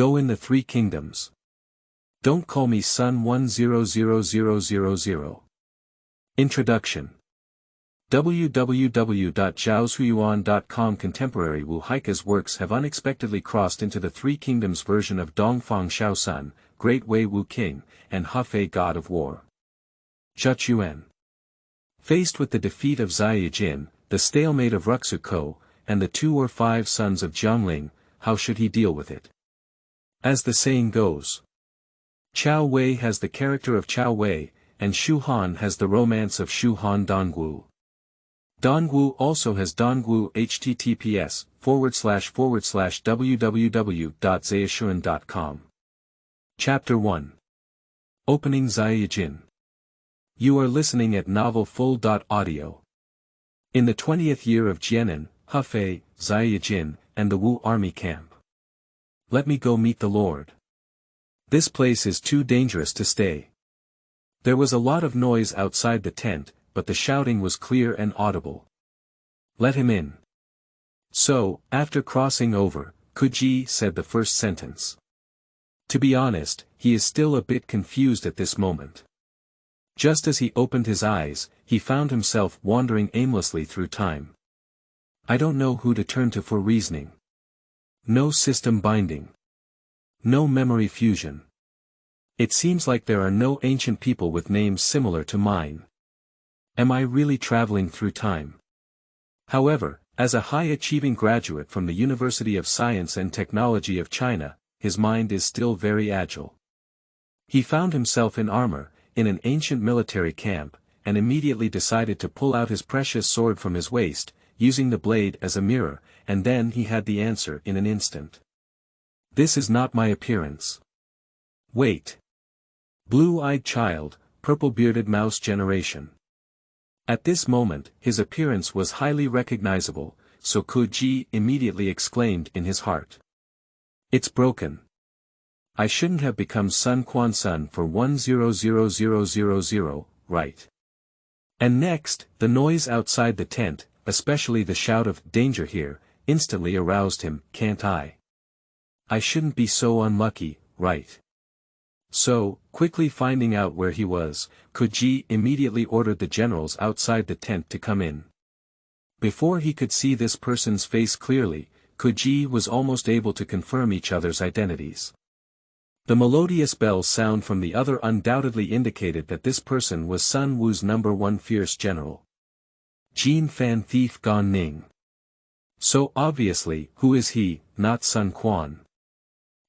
Go in the Three Kingdoms. Don't call me Sun 100000. Introduction. www.zhaozuiyuan.com. Contemporary Wu Haike's works have unexpectedly crossed into the Three Kingdoms version of Dongfang Xiaosun, Great Wei Wu King, and Hefei God of War. Zhuchuan. Faced with the defeat of Xiaoyaojin, the stalemate of Ruxuko, and the 2 or 5 sons of Jiangling, how should he deal with it? As the saying goes, Chao Wei has the character of Chao Wei, and Shu Han has the romance of Shu Han Dongwu. Dongwu also has Dongwu. https://www.xiaojiang.com. Chapter 1. Opening Xiaoyaojin. You are listening at Novel Full.audio. In the 20th year of Jianan, Hefei, Xiaoyaojin, and the Wu army camp. Let me go meet the Lord. This place is too dangerous to stay. There was a lot of noise outside the tent, but the shouting was clear and audible. Let him in. So, after crossing over, Kuji said the first sentence. To be honest, he is still a bit confused at this moment. Just as he opened his eyes, he found himself wandering aimlessly through time. I don't know who to turn to for reasoning. No system binding. No memory fusion. It seems like there are no ancient people with names similar to mine. Am I really traveling through time? However, as a high-achieving graduate from the University of Science and Technology of China, his mind is still very agile. He found himself in armor, in an ancient military camp, and immediately decided to pull out his precious sword from his waist, using the blade as a mirror, and then he had the answer in an instant. This is not my appearance. Wait. Blue-eyed child, purple-bearded mouse generation. At this moment, his appearance was highly recognizable, so Kuji immediately exclaimed in his heart. It's broken. I shouldn't have become Sun Quan Sun for 100000, right? And next, the noise outside the tent, especially the shout of danger here, instantly aroused him. Can't I shouldn't be so unlucky, right? So, quickly finding out where he was, Kuji immediately ordered the generals outside the tent to come in. Before he could see this person's face clearly, Kuji was almost able to confirm each other's identities. The melodious bell sound from the other undoubtedly indicated that this person was Sun Wu's #1 fierce general. Jin Fan Thief Gan Ning. So obviously, who is he, not Sun Quan?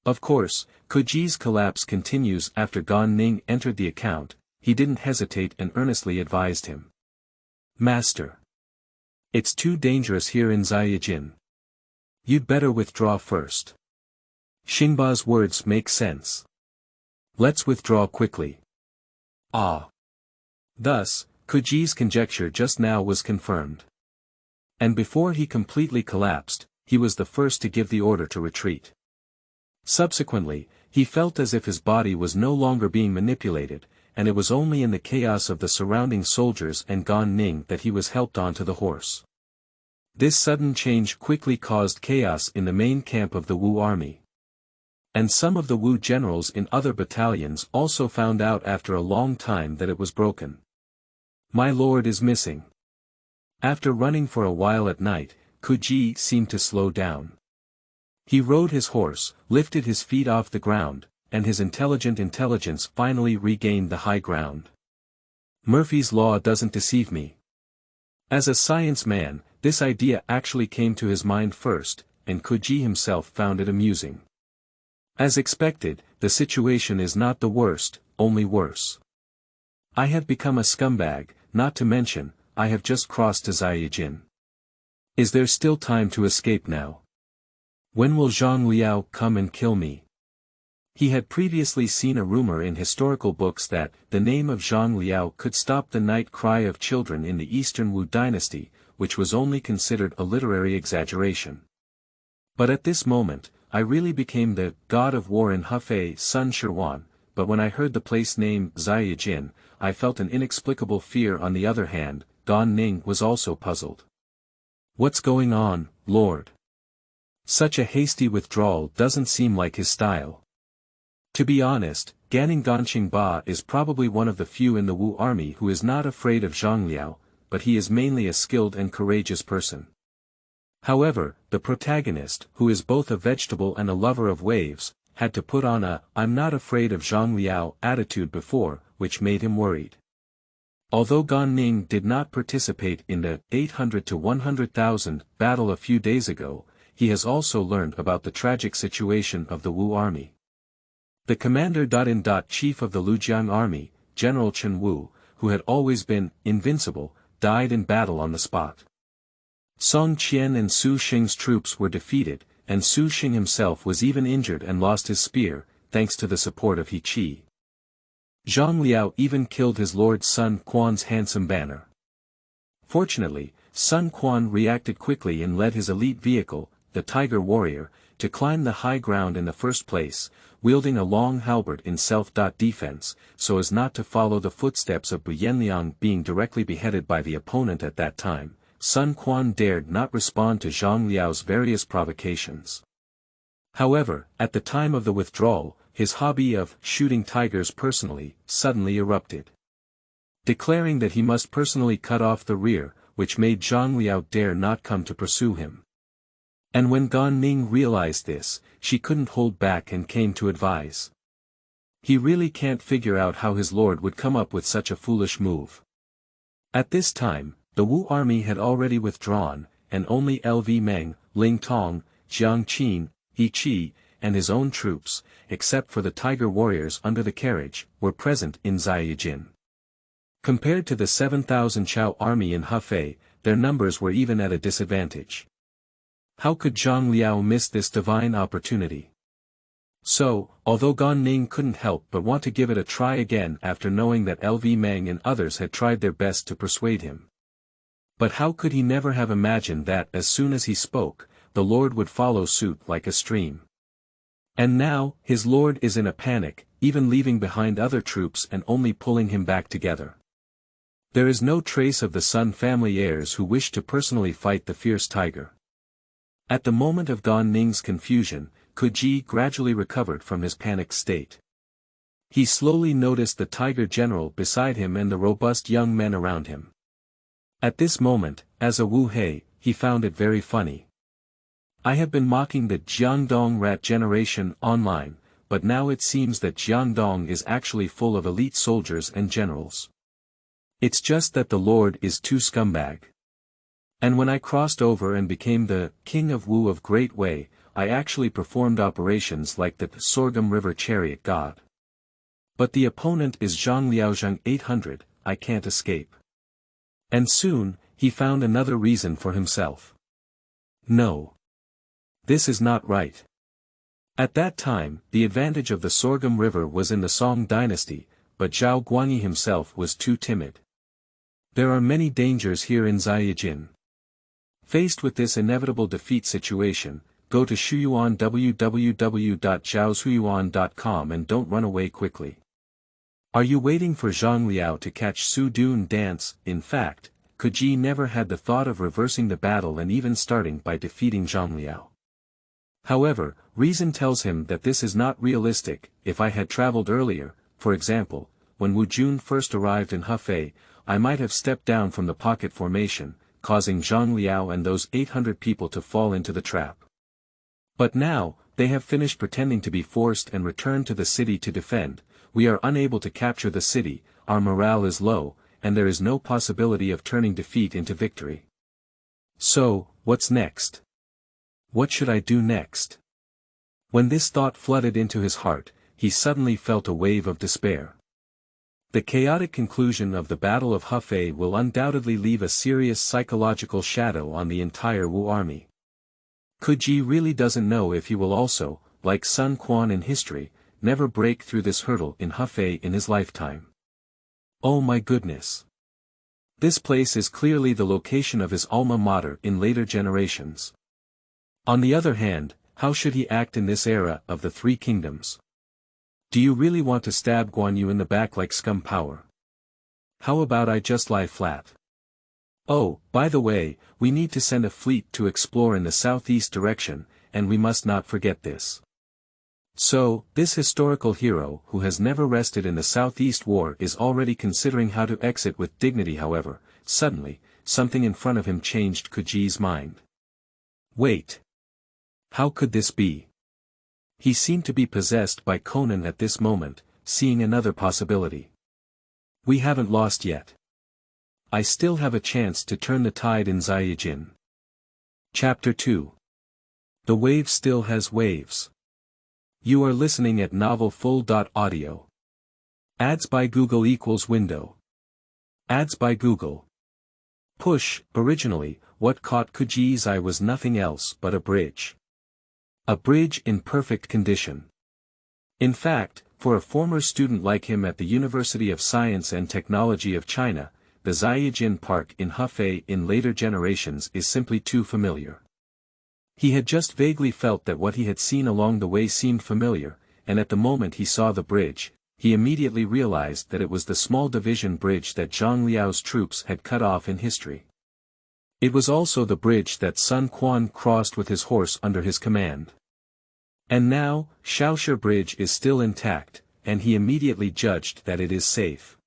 Of course, Kuji's collapse continues after Gan Ning entered the account. He didn't hesitate and earnestly advised him. Master. It's too dangerous here in Xiaoyaojin. You'd better withdraw first. Xingba's words make sense. Let's withdraw quickly. Ah. Thus, Kuji's conjecture just now was confirmed. And before he completely collapsed, he was the first to give the order to retreat. Subsequently, he felt as if his body was no longer being manipulated, and it was only in the chaos of the surrounding soldiers and Gan Ning that he was helped onto the horse. This sudden change quickly caused chaos in the main camp of the Wu army. And some of the Wu generals in other battalions also found out after a long time that it was broken. My lord is missing. After running for a while at night, Kuji seemed to slow down. He rode his horse, lifted his feet off the ground, and his intelligent intelligence finally regained the high ground. Murphy's Law doesn't deceive me. As a science man, this idea actually came to his mind first, and Kuji himself found it amusing. As expected, the situation is not the worst, only worse. I have become a scumbag, not to mention, I have just crossed to Xiaoyaojin. Is there still time to escape now? When will Zhang Liao come and kill me? He had previously seen a rumor in historical books that the name of Zhang Liao could stop the night cry of children in the Eastern Wu dynasty, which was only considered a literary exaggeration. But at this moment, I really became the god of war in Hefei Sun Shirwan, but when I heard the place name Xiaoyaojin, I felt an inexplicable fear. On the other hand, Gan Ning was also puzzled. What's going on, Lord? Such a hasty withdrawal doesn't seem like his style. To be honest, Ganning Ganqing Ba is probably one of the few in the Wu army who is not afraid of Zhang Liao, but he is mainly a skilled and courageous person. However, the protagonist, who is both a vegetable and a lover of waves, had to put on a "I'm not afraid of Zhang Liao" attitude before, which made him worried. Although Gan Ning did not participate in the 800 to 100,000 battle a few days ago, he has also learned about the tragic situation of the Wu army. The commander-in-chief of the Lujiang army, General Chen Wu, who had always been invincible, died in battle on the spot. Song Qian and Su Xing's troops were defeated, and Su Xing himself was even injured and lost his spear, thanks to the support of He Qi. Zhang Liao even killed his lord Sun Quan's handsome banner. Fortunately, Sun Quan reacted quickly and led his elite vehicle, the Tiger Warrior, to climb the high ground in the first place, wielding a long halberd in self-defense, so as not to follow the footsteps of Bu Yanliang being directly beheaded by the opponent at that time. Sun Quan dared not respond to Zhang Liao's various provocations. However, at the time of the withdrawal, his hobby of shooting tigers personally suddenly erupted. Declaring that he must personally cut off the rear, which made Zhang Liao dare not come to pursue him. And when Gan Ning realized this, she couldn't hold back and came to advise. He really can't figure out how his lord would come up with such a foolish move. At this time, the Wu army had already withdrawn, and only Lv Meng, Ling Tong, Jiang Qin, He Qi, and his own troops, except for the Tiger Warriors under the carriage, were present in Xiaoyaojin. Compared to the 7,000 Chao army in Hefei, their numbers were even at a disadvantage. How could Zhang Liao miss this divine opportunity? So, although Gan Ning couldn't help but want to give it a try again after knowing that Lv Meng and others had tried their best to persuade him. But how could he never have imagined that as soon as he spoke, the Lord would follow suit like a stream. And now, his Lord is in a panic, even leaving behind other troops and only pulling him back together. There is no trace of the Sun family heirs who wish to personally fight the fierce tiger. At the moment of Gan Ning's confusion, Kuji gradually recovered from his panicked state. He slowly noticed the tiger general beside him and the robust young men around him. At this moment, as a Wu Hei, he found it very funny. I have been mocking the Jiangdong rat generation online, but now it seems that Jiangdong is actually full of elite soldiers and generals. It's just that the Lord is too scumbag. And when I crossed over and became the King of Wu of Great Wei, I actually performed operations like the Sorghum River Chariot God. But the opponent is Zhang Liaozhang 800, I can't escape. And soon, he found another reason for himself. No. This is not right. At that time, the advantage of the Sorghum River was in the Song dynasty, but Zhao Guanyi himself was too timid. There are many dangers here in Xiaoyaojin. Faced with this inevitable defeat situation, go to Shuyuan www.zhaoshuyuan.com and don't run away quickly. Are you waiting for Zhang Liao to catch Su Dun dance? In fact, Kuji never had the thought of reversing the battle and even starting by defeating Zhang Liao. However, reason tells him that this is not realistic. If I had traveled earlier, for example, when Wu Jun first arrived in Hefei, I might have stepped down from the pocket formation, causing Zhang Liao and those 800 people to fall into the trap. But now, they have finished pretending to be forced and returned to the city to defend. We are unable to capture the city, our morale is low, and there is no possibility of turning defeat into victory. So, what's next? What should I do next? When this thought flooded into his heart, he suddenly felt a wave of despair. The chaotic conclusion of the Battle of Hefei will undoubtedly leave a serious psychological shadow on the entire Wu army. Kuji really doesn't know if he will also, like Sun Quan in history, never break through this hurdle in Hefei in his lifetime. Oh my goodness! This place is clearly the location of his alma mater in later generations. On the other hand, how should he act in this era of the Three Kingdoms? Do you really want to stab Guan Yu in the back like scum power? How about I just lie flat? Oh, by the way, we need to send a fleet to explore in the southeast direction, and we must not forget this. So, this historical hero who has never rested in the Southeast War is already considering how to exit with dignity. However, suddenly, something in front of him changed Kuji's mind. Wait. How could this be? He seemed to be possessed by Conan at this moment, seeing another possibility. We haven't lost yet. I still have a chance to turn the tide in Xiaoyaojin. Chapter 2. The wave still has waves. You are listening at novelfull.audio. Ads by Google equals window. Ads by Google. Push. Originally, what caught Kuji's eye was nothing else but a bridge. A bridge in perfect condition. In fact, for a former student like him at the University of Science and Technology of China, the Xiaojiang Park in Hefei in later generations is simply too familiar. He had just vaguely felt that what he had seen along the way seemed familiar, and at the moment he saw the bridge, he immediately realized that it was the small division bridge that Zhang Liao's troops had cut off in history. It was also the bridge that Sun Quan crossed with his horse under his command. And now, Xiaoshi Bridge is still intact, and he immediately judged that it is safe.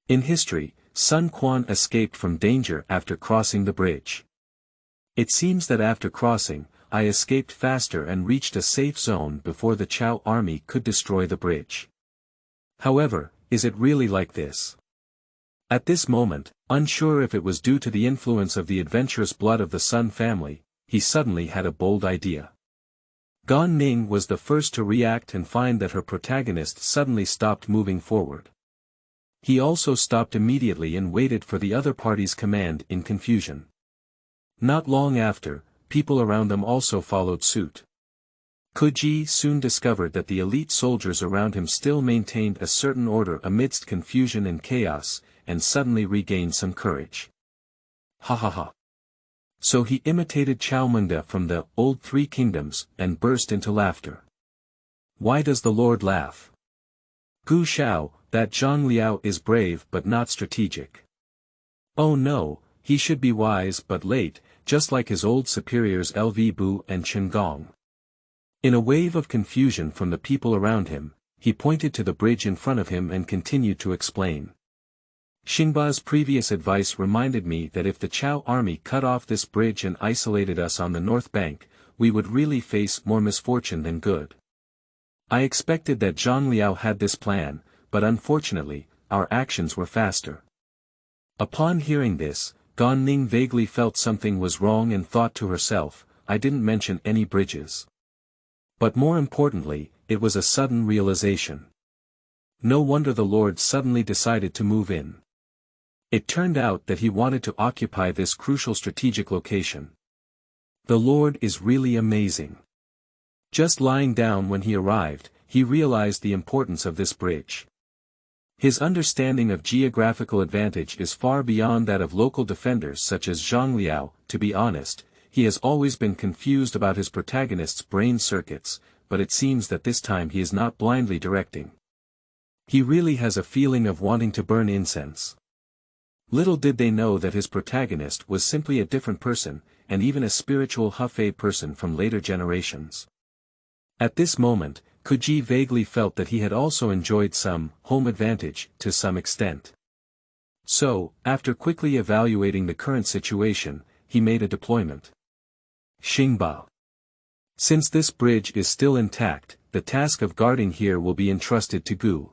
In history, Sun Quan escaped from danger after crossing the bridge. It seems that after crossing, I escaped faster and reached a safe zone before the Chao army could destroy the bridge. However, is it really like this? At this moment, unsure if it was due to the influence of the adventurous blood of the Sun family, he suddenly had a bold idea. Gan Ning was the first to react and find that her protagonist suddenly stopped moving forward. He also stopped immediately and waited for the other party's command in confusion. Not long after, people around them also followed suit. Kuji soon discovered that the elite soldiers around him still maintained a certain order amidst confusion and chaos, and suddenly regained some courage. Ha ha ha. So he imitated Chaomunda from the Old Three Kingdoms, and burst into laughter. Why does the Lord laugh? Gu Xiao, that Zhang Liao is brave but not strategic. Oh no, he should be wise but late, just like his old superiors Lv Bu and Chen Gong. In a wave of confusion from the people around him, he pointed to the bridge in front of him and continued to explain. Xingba's previous advice reminded me that if the Chao army cut off this bridge and isolated us on the north bank, we would really face more misfortune than good. I expected that Zhang Liao had this plan, but unfortunately, our actions were faster. Upon hearing this, Gan Ning vaguely felt something was wrong and thought to herself, I didn't mention any bridges. But more importantly, it was a sudden realization. No wonder the Lord suddenly decided to move in. It turned out that he wanted to occupy this crucial strategic location. The Lord is really amazing. Just lying down when he arrived, he realized the importance of this bridge. His understanding of geographical advantage is far beyond that of local defenders such as Zhang Liao. To be honest, he has always been confused about his protagonist's brain circuits, but it seems that this time he is not blindly directing. He really has a feeling of wanting to burn incense. Little did they know that his protagonist was simply a different person, and even a spiritual Hefei person from later generations. At this moment, Kuji vaguely felt that he had also enjoyed some home advantage to some extent. So, after quickly evaluating the current situation, he made a deployment. Xingba. Since this bridge is still intact, the task of guarding here will be entrusted to Gu.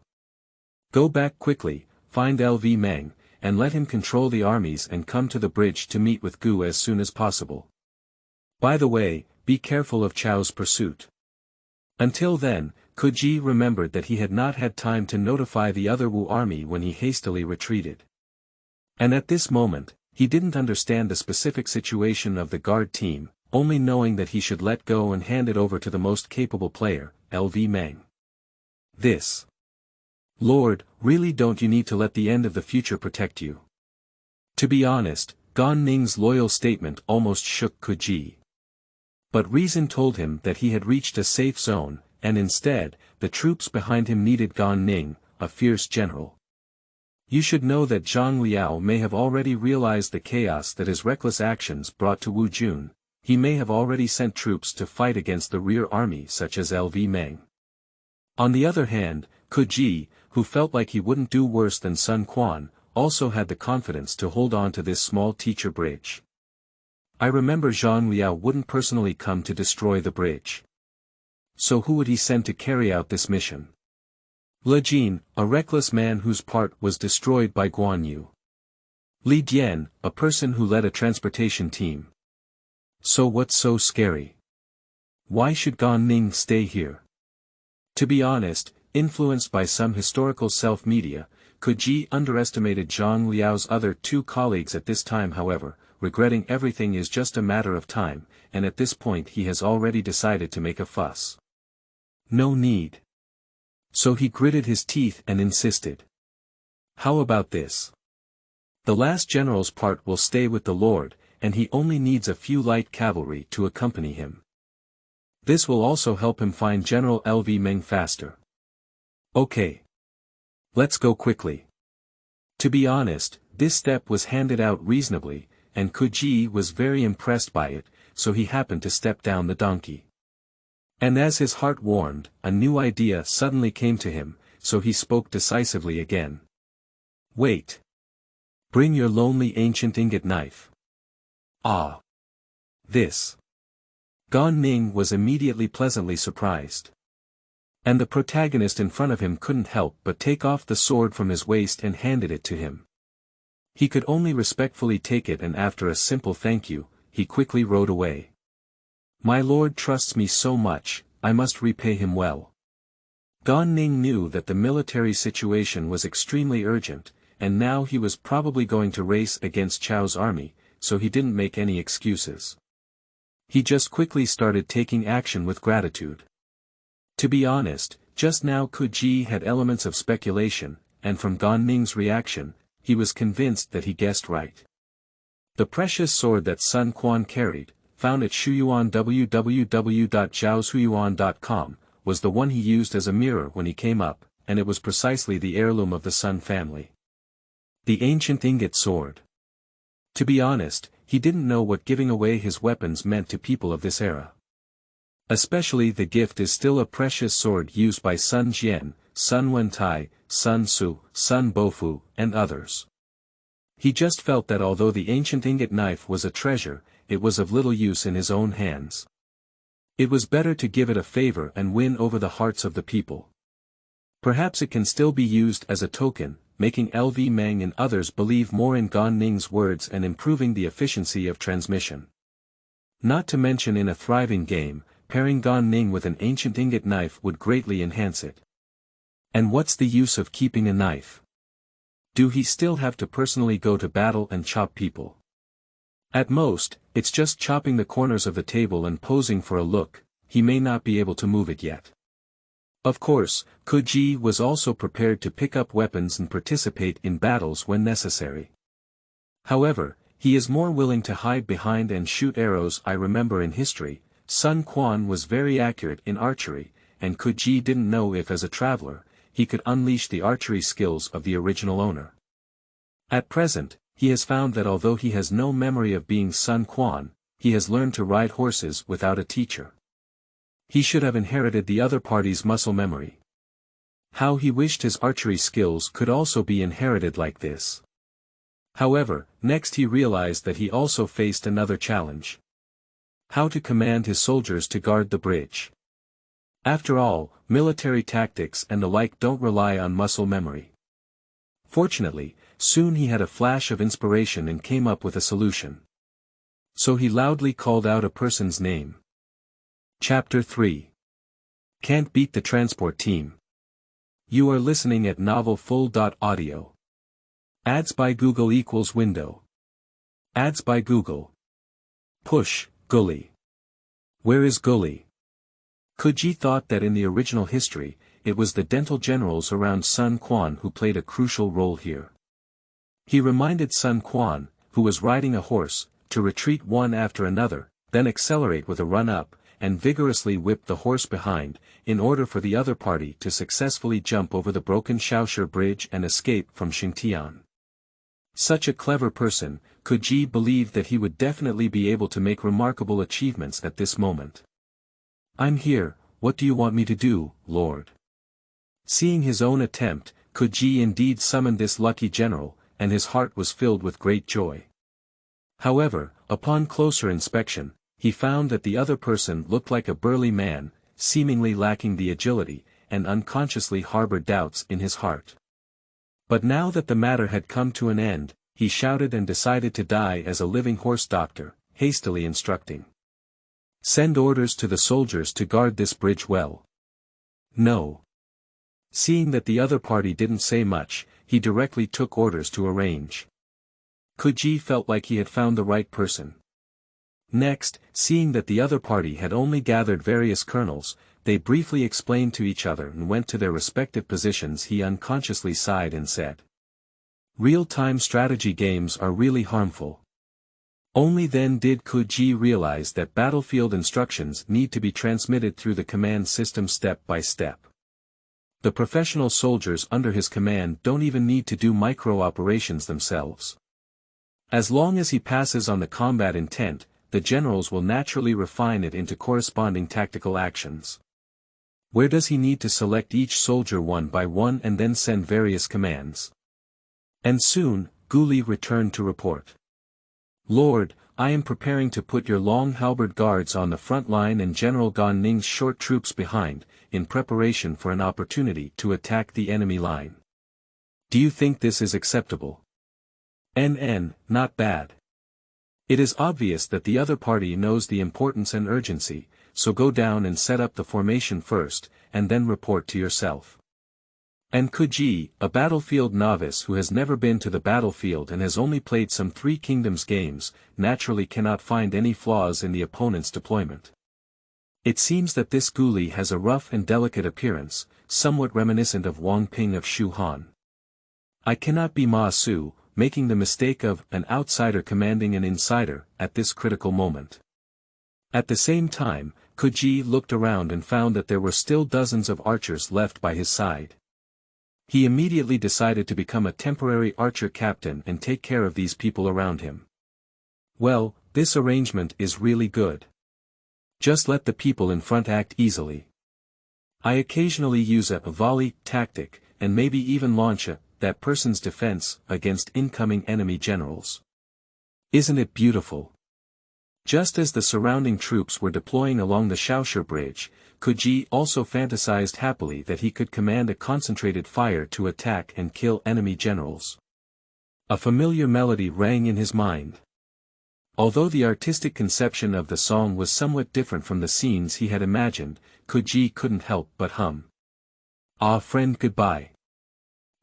Go back quickly, find Lv Meng, and let him control the armies and come to the bridge to meet with Gu as soon as possible. By the way, be careful of Chao's pursuit. Until then, Kuji remembered that he had not had time to notify the other Wu army when he hastily retreated. And at this moment, he didn't understand the specific situation of the guard team, only knowing that he should let go and hand it over to the most capable player, Lv Meng. This. Lord, really don't you need to let the end of the future protect you? To be honest, Gan Ning's loyal statement almost shook Kuji. But reason told him that he had reached a safe zone, and instead, the troops behind him needed Gan Ning, a fierce general. You should know that Zhang Liao may have already realized the chaos that his reckless actions brought to Wu Jun. he may have already sent troops to fight against the rear army such as LV Meng. On the other hand, Ji, who felt like he wouldn't do worse than Sun Quan, also had the confidence to hold on to this small teacher bridge. I remember Zhang Liao wouldn't personally come to destroy the bridge. So who would he send to carry out this mission? Le Jin, a reckless man whose part was destroyed by Guan Yu. Li Dian, a person who led a transportation team. So what's so scary? Why should Gan Ning stay here? To be honest, influenced by some historical self-media, Ji underestimated Zhang Liao's other two colleagues at this time. However, regretting everything is just a matter of time, and at this point he has already decided to make a fuss. No need. So he gritted his teeth and insisted. How about this? The last general's part will stay with the Lord, and he only needs a few light cavalry to accompany him. This will also help him find General LV Meng faster. Okay. Let's go quickly. To be honest, this step was handed out reasonably, and Ji was very impressed by it, so he happened to step down the donkey. And as his heart warmed, a new idea suddenly came to him, so he spoke decisively again. Wait. Bring your lonely ancient ingot knife. Ah. This. Gan Ning was immediately pleasantly surprised. And the protagonist in front of him couldn't help but take off the sword from his waist and handed it to him. He could only respectfully take it, and after a simple thank you, he quickly rode away. My lord trusts me so much, I must repay him well. Gan Ning knew that the military situation was extremely urgent, and now he was probably going to race against Chao's army, so he didn't make any excuses. He just quickly started taking action with gratitude. To be honest, just now Ji had elements of speculation, and from Gan Ning's reaction, he was convinced that he guessed right. The precious sword that Sun Quan carried, found at Shuyuan www.zhaoshuyuan.com, was the one he used as a mirror when he came up, and it was precisely the heirloom of the Sun family. The ancient ingot sword. To be honest, he didn't know what giving away his weapons meant to people of this era. Especially the gift is still a precious sword used by Sun Jian, Sun Wentai, Sun Su, Sun Bofu, and others. He just felt that although the ancient ingot knife was a treasure, it was of little use in his own hands. It was better to give it a favor and win over the hearts of the people. Perhaps it can still be used as a token, making LV Meng and others believe more in Gan Ning's words and improving the efficiency of transmission. Not to mention in a thriving game, pairing Gan Ning with an ancient ingot knife would greatly enhance it. And what's the use of keeping a knife? Do he still have to personally go to battle and chop people? At most, it's just chopping the corners of the table and posing for a look. He may not be able to move it yet. Of course, Ji was also prepared to pick up weapons and participate in battles when necessary. However, he is more willing to hide behind and shoot arrows. I remember in history, Sun Quan was very accurate in archery, and Ji didn't know if as a traveler, he could unleash the archery skills of the original owner. At present, he has found that although he has no memory of being Sun Quan, he has learned to ride horses without a teacher. He should have inherited the other party's muscle memory. How he wished his archery skills could also be inherited like this. However, next he realized that he also faced another challenge. How to command his soldiers to guard the bridge. After all, military tactics and the like don't rely on muscle memory. Fortunately, soon he had a flash of inspiration and came up with a solution. So he loudly called out a person's name. Chapter 3. Can't beat the transport team. You are listening at novelfull.audio. Ads by Google equals window. Ads by Google. Push, Gully. Where is Gully? Ji thought that in the original history, it was the dental generals around Sun Quan who played a crucial role here. He reminded Sun Quan, who was riding a horse, to retreat one after another, then accelerate with a run-up, and vigorously whip the horse behind, in order for the other party to successfully jump over the broken Shaoshi Bridge and escape from Xingtian. Such a clever person, Koji believed that he would definitely be able to make remarkable achievements at this moment. I'm here, what do you want me to do, Lord? Seeing his own attempt, Koji indeed summoned this lucky general, and his heart was filled with great joy. However, upon closer inspection, he found that the other person looked like a burly man, seemingly lacking the agility, and unconsciously harbored doubts in his heart. But now that the matter had come to an end, he shouted and decided to die as a living horse doctor, hastily instructing. Send orders to the soldiers to guard this bridge well. No. Seeing that the other party didn't say much, he directly took orders to arrange. Koji felt like he had found the right person. Next, seeing that the other party had only gathered various colonels, they briefly explained to each other and went to their respective positions. He unconsciously sighed and said, "Real-time strategy games are really harmful." Only then did Koji realize that battlefield instructions need to be transmitted through the command system step by step. The professional soldiers under his command don't even need to do micro-operations themselves. As long as he passes on the combat intent, the generals will naturally refine it into corresponding tactical actions. Where does he need to select each soldier one by one and then send various commands? And soon, Guli returned to report. Lord, I am preparing to put your long halberd guards on the front line and General Gan Ning's short troops behind, in preparation for an opportunity to attack the enemy line. Do you think this is acceptable? Not bad. It is obvious that the other party knows the importance and urgency, so go down and set up the formation first, and then report to yourself. And Koji, a battlefield novice who has never been to the battlefield and has only played some Three Kingdoms games, naturally cannot find any flaws in the opponent's deployment. It seems that this Guli has a rough and delicate appearance, somewhat reminiscent of Wang Ping of Shu Han. I cannot be Ma Su, making the mistake of an outsider commanding an insider at this critical moment. At the same time, Koji looked around and found that there were still dozens of archers left by his side. He immediately decided to become a temporary archer captain and take care of these people around him. Well, this arrangement is really good. Just let the people in front act easily. I occasionally use a volley tactic, and maybe even launch that person's defense against incoming enemy generals. Isn't it beautiful? Just as the surrounding troops were deploying along the Xiaoshi bridge, Koji also fantasized happily that he could command a concentrated fire to attack and kill enemy generals. A familiar melody rang in his mind. Although the artistic conception of the song was somewhat different from the scenes he had imagined, Koji couldn't help but hum. Ah friend goodbye.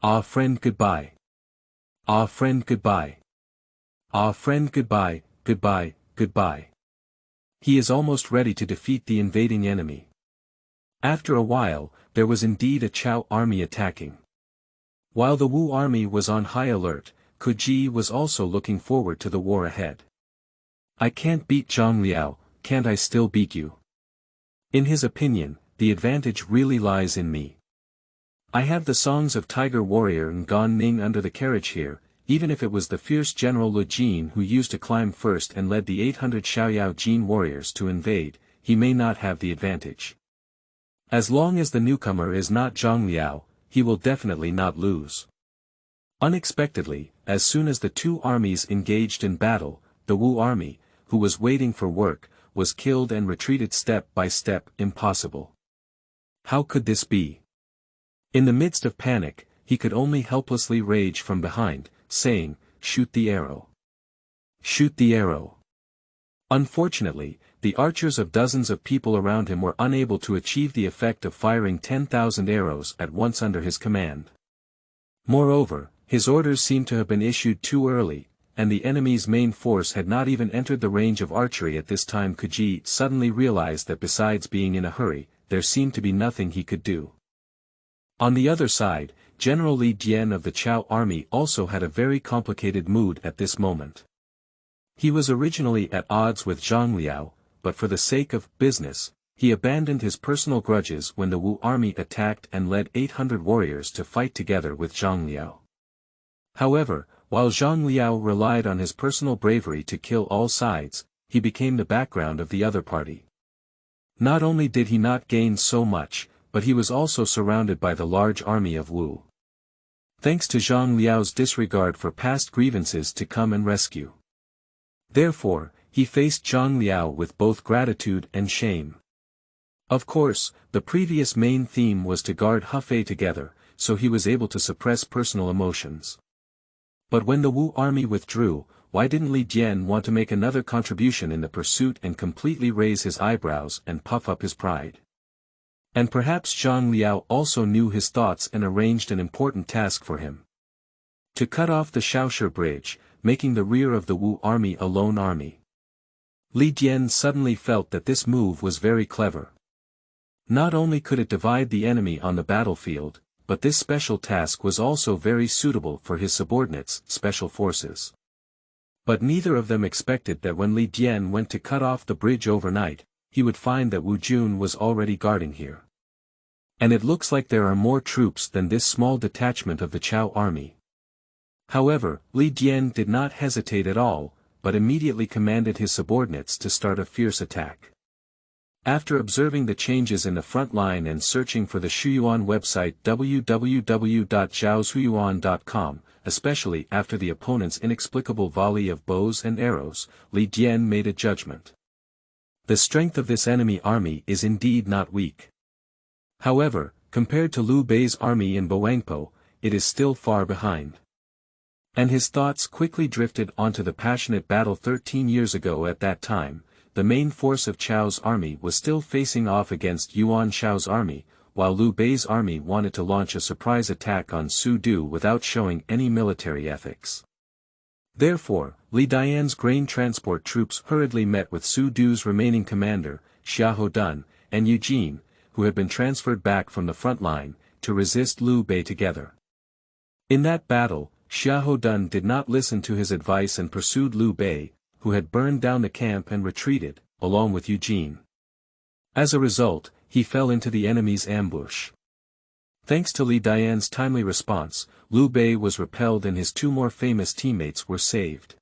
Ah friend goodbye. Ah friend goodbye. Ah friend goodbye, goodbye, goodbye. He is almost ready to defeat the invading enemy. After a while, there was indeed a Chao army attacking. While the Wu army was on high alert, Koji was also looking forward to the war ahead. I can't beat Zhang Liao, can't I still beat you? In his opinion, the advantage really lies in me. I have the songs of Tiger Warrior and Gan Ning under the carriage here. Even if it was the fierce General Lu Jin who used to climb first and led the 800 Xiaoyaojin warriors to invade, he may not have the advantage. As long as the newcomer is not Zhang Liao, he will definitely not lose. Unexpectedly, as soon as the two armies engaged in battle, the Wu army, who was waiting for work, was killed and retreated step by step. Impossible. How could this be? In the midst of panic, he could only helplessly rage from behind, saying, "Shoot the arrow. Shoot the arrow." Unfortunately, the archers of dozens of people around him were unable to achieve the effect of firing 10,000 arrows at once under his command. Moreover, his orders seemed to have been issued too early, and the enemy's main force had not even entered the range of archery at this time. Koji suddenly realized that besides being in a hurry, there seemed to be nothing he could do. On the other side, General Li Dian of the Chao army also had a very complicated mood at this moment. He was originally at odds with Zhang Liao, but for the sake of business, he abandoned his personal grudges when the Wu army attacked and led 800 warriors to fight together with Zhang Liao. However, While Zhang Liao relied on his personal bravery to kill all sides, he became the background of the other party. Not only did he not gain so much, but he was also surrounded by the large army of Wu. Thanks to Zhang Liao's disregard for past grievances to come and rescue. Therefore, he faced Zhang Liao with both gratitude and shame. Of course, the previous main theme was to guard Hefei together, so he was able to suppress personal emotions. But when the Wu army withdrew, why didn't Li Dian want to make another contribution in the pursuit and completely raise his eyebrows and puff up his pride? And perhaps Zhang Liao also knew his thoughts and arranged an important task for him. To cut off the Shaoshi bridge, making the rear of the Wu army a lone army. Li Dian suddenly felt that this move was very clever. Not only could it divide the enemy on the battlefield, but this special task was also very suitable for his subordinates, special forces. But neither of them expected that when Li Dian went to cut off the bridge overnight, he would find that Wu Jun was already guarding here. And it looks like there are more troops than this small detachment of the Chao army. However, Li Dian did not hesitate at all, but immediately commanded his subordinates to start a fierce attack. After observing the changes in the front line and searching for the Shuyuan website www.zhaoshuyuan.com, especially after the opponent's inexplicable volley of bows and arrows, Li Dian made a judgment. The strength of this enemy army is indeed not weak. However, compared to Liu Bei's army in Bowangpo, it is still far behind. And his thoughts quickly drifted onto the passionate battle 13 years ago. At that time, the main force of Chao's army was still facing off against Yuan Shao's army, while Liu Bei's army wanted to launch a surprise attack on Su Du without showing any military ethics. Therefore, Li Dian's grain transport troops hurriedly met with Su Du's remaining commander, Xiaojiang, and Eugene, who had been transferred back from the front line, to resist Liu Bei together. In that battle, Xiaojiang did not listen to his advice and pursued Liu Bei, who had burned down the camp and retreated, along with Eugene. As a result, he fell into the enemy's ambush. Thanks to Li Dian's timely response, Liu Bei was repelled and his two more famous teammates were saved.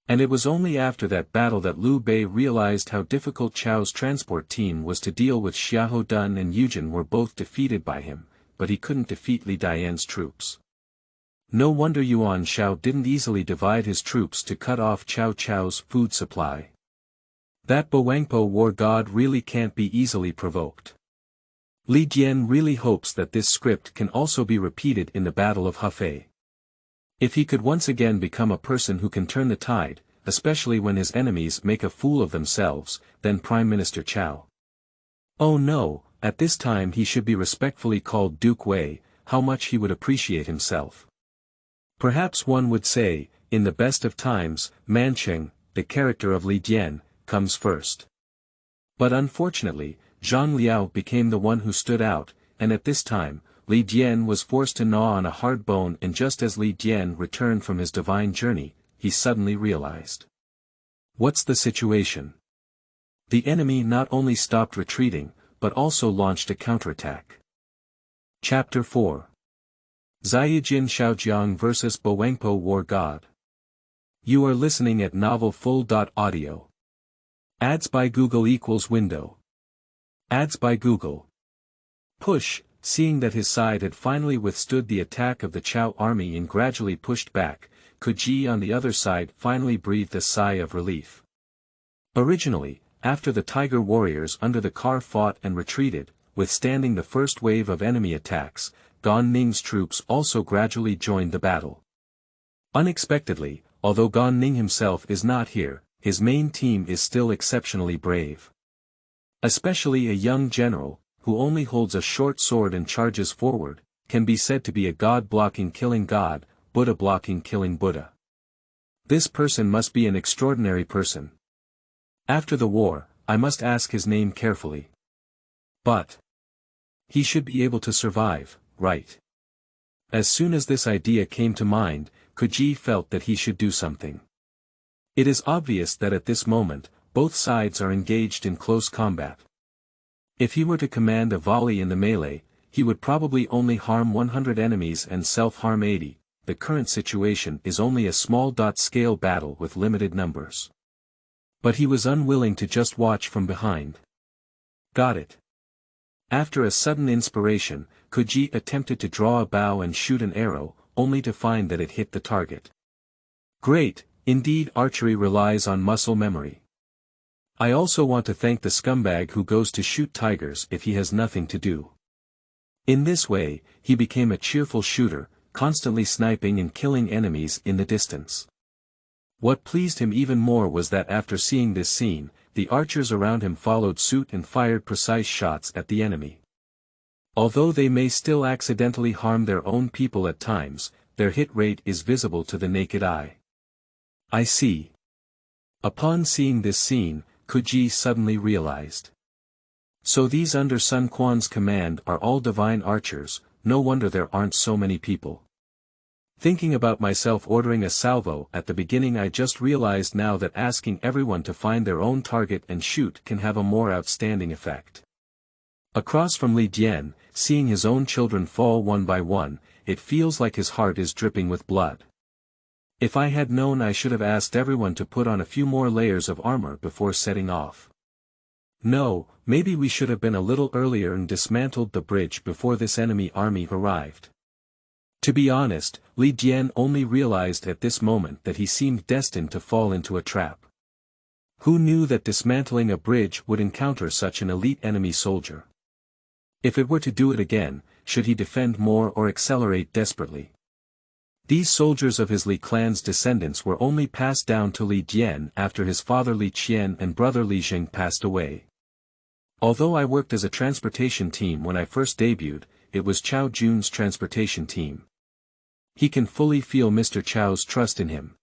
And it was only after that battle that Liu Bei realized how difficult Chao's transport team was to deal with. Xiaojiang and Eugene were both defeated by him, but he couldn't defeat Li Dian's troops. No wonder Yuan Shao didn't easily divide his troops to cut off Cao Cao's food supply. That Bowangpo war god really can't be easily provoked. Li Dian really hopes that this script can also be repeated in the Battle of Hefei. If he could once again become a person who can turn the tide, especially when his enemies make a fool of themselves, then Prime Minister Cao. Oh no, at this time he should be respectfully called Duke Wei. How much he would appreciate himself. Perhaps one would say, in the best of times, Mancheng, the character of Li Dian, comes first. But unfortunately, Zhang Liao became the one who stood out, and at this time, Li Dian was forced to gnaw on a hard bone, and just as Li Dian returned from his divine journey, he suddenly realized. What's the situation? The enemy not only stopped retreating, but also launched a counterattack. Chapter 4. Xiaojiang Xiaojiang vs. Bowangpo War God. You are listening at novelfull.audio. Ads by Google equals window. Ads by Google. Push, seeing that his side had finally withstood the attack of the Chao army and gradually pushed back, Kuji on the other side finally breathed a sigh of relief. Originally, after the Tiger warriors under the car fought and retreated, withstanding the first wave of enemy attacks, Gan Ning's troops also gradually joined the battle. Unexpectedly, although Gan Ning himself is not here, his main team is still exceptionally brave. Especially a young general, who only holds a short sword and charges forward, can be said to be a god blocking killing god, Buddha blocking killing Buddha. This person must be an extraordinary person. After the war, I must ask his name carefully. But he should be able to survive, right? As soon as this idea came to mind, Kuji felt that he should do something. It is obvious that at this moment, both sides are engaged in close combat. If he were to command a volley in the melee, he would probably only harm 100 enemies and self-harm 80, the current situation is only a small-scale battle with limited numbers. But he was unwilling to just watch from behind. Got it. After a sudden inspiration, Kuji attempted to draw a bow and shoot an arrow, only to find that it hit the target. Great, indeed archery relies on muscle memory. I also want to thank the scumbag who goes to shoot tigers if he has nothing to do. In this way, he became a cheerful shooter, constantly sniping and killing enemies in the distance. What pleased him even more was that after seeing this scene, the archers around him followed suit and fired precise shots at the enemy. Although they may still accidentally harm their own people at times, their hit rate is visible to the naked eye. I see. Upon seeing this scene, Kuji suddenly realized. So these under Sun Quan's command are all divine archers, no wonder there aren't so many people. Thinking about myself ordering a salvo at the beginning, I just realized now that asking everyone to find their own target and shoot can have a more outstanding effect. Across from Li Dian, seeing his own children fall one by one, it feels like his heart is dripping with blood. If I had known, I should have asked everyone to put on a few more layers of armor before setting off. No, maybe we should have been a little earlier and dismantled the bridge before this enemy army arrived. To be honest, Li Dian only realized at this moment that he seemed destined to fall into a trap. Who knew that dismantling a bridge would encounter such an elite enemy soldier? If it were to do it again, should he defend more or accelerate desperately? These soldiers of his Li clan's descendants were only passed down to Li Dian after his father Li Qian and brother Li Jing passed away. Although I worked as a transportation team when I first debuted, it was Chao Jun's transportation team. He can fully feel Mr. Chao's trust in him.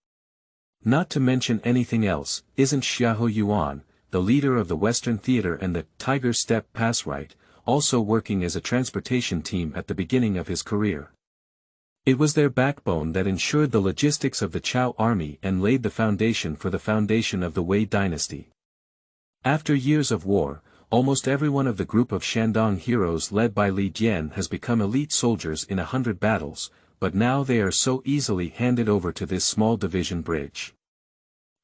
Not to mention anything else, isn't Xiaoyaojin, the leader of the Western Theater and the Tiger Step Pass Right, also working as a transportation team at the beginning of his career? It was their backbone that ensured the logistics of the Chao army and laid the foundation for the foundation of the Wei dynasty. After years of war, almost every one of the group of Shandong heroes led by Li Dian has become elite soldiers in 100 battles, but now they are so easily handed over to this small division bridge.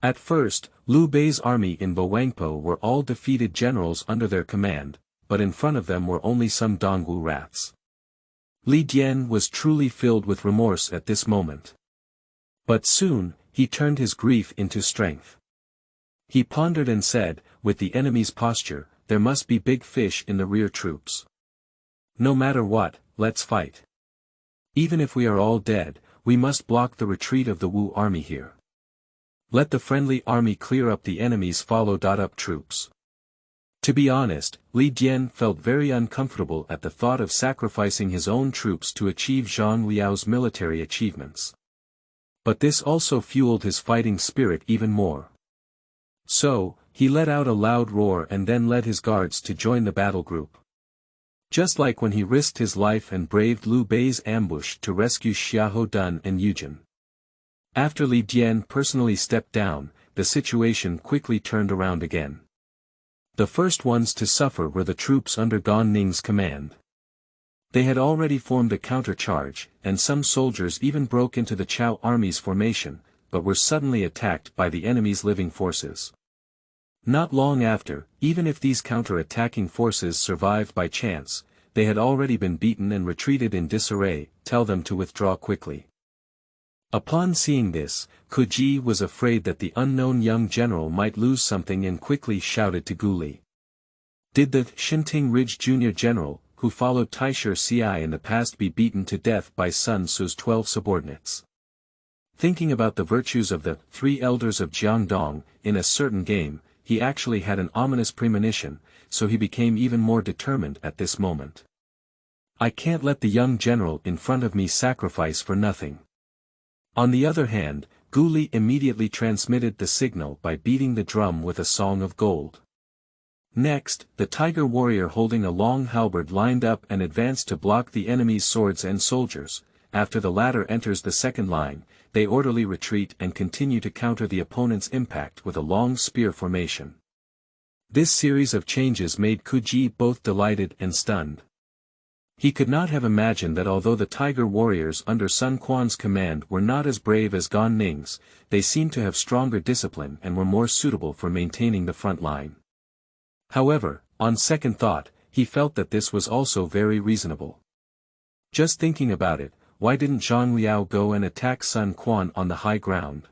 At first, Liu Bei's army in Bowangpo were all defeated generals under their command, but in front of them were only some Dongwu rats. Li Dian was truly filled with remorse at this moment. But soon, he turned his grief into strength. He pondered and said, with the enemy's posture, there must be big fish in the rear troops. No matter what, let's fight. Even if we are all dead, we must block the retreat of the Wu army here. Let the friendly army clear up the enemy's followed-up troops. To be honest, Li Dian felt very uncomfortable at the thought of sacrificing his own troops to achieve Zhang Liao's military achievements. But this also fueled his fighting spirit even more. So, he let out a loud roar and then led his guards to join the battle group. Just like when he risked his life and braved Liu Bei's ambush to rescue Xiaojiang and Yujin. After Li Dian personally stepped down, the situation quickly turned around again. The first ones to suffer were the troops under Gan Ning's command. They had already formed a countercharge, and some soldiers even broke into the Chao army's formation, but were suddenly attacked by the enemy's living forces. Not long after, even if these counter-attacking forces survived by chance, they had already been beaten and retreated in disarray. Tell them to withdraw quickly. Upon seeing this, Kuji was afraid that the unknown young general might lose something and quickly shouted to Guli. Did the Xinting Ridge junior general, who followed Taisher Ci in the past, be beaten to death by Sun Tzu's 12 subordinates? Thinking about the virtues of the 3 elders of Jiangdong, in a certain game, he actually had an ominous premonition, so he became even more determined at this moment. I can't let the young general in front of me sacrifice for nothing. On the other hand, Guli immediately transmitted the signal by beating the drum with a song of gold. Next, the tiger warrior holding a long halberd lined up and advanced to block the enemy's swords and soldiers. After the latter enters the second line, they orderly retreat and continue to counter the opponent's impact with a long spear formation. This series of changes made Kuji both delighted and stunned. He could not have imagined that although the tiger warriors under Sun Quan's command were not as brave as Gan Ning's, they seemed to have stronger discipline and were more suitable for maintaining the front line. However, on second thought, he felt that this was also very reasonable. Just thinking about it, why didn't Zhang Liao go and attack Sun Quan on the high ground?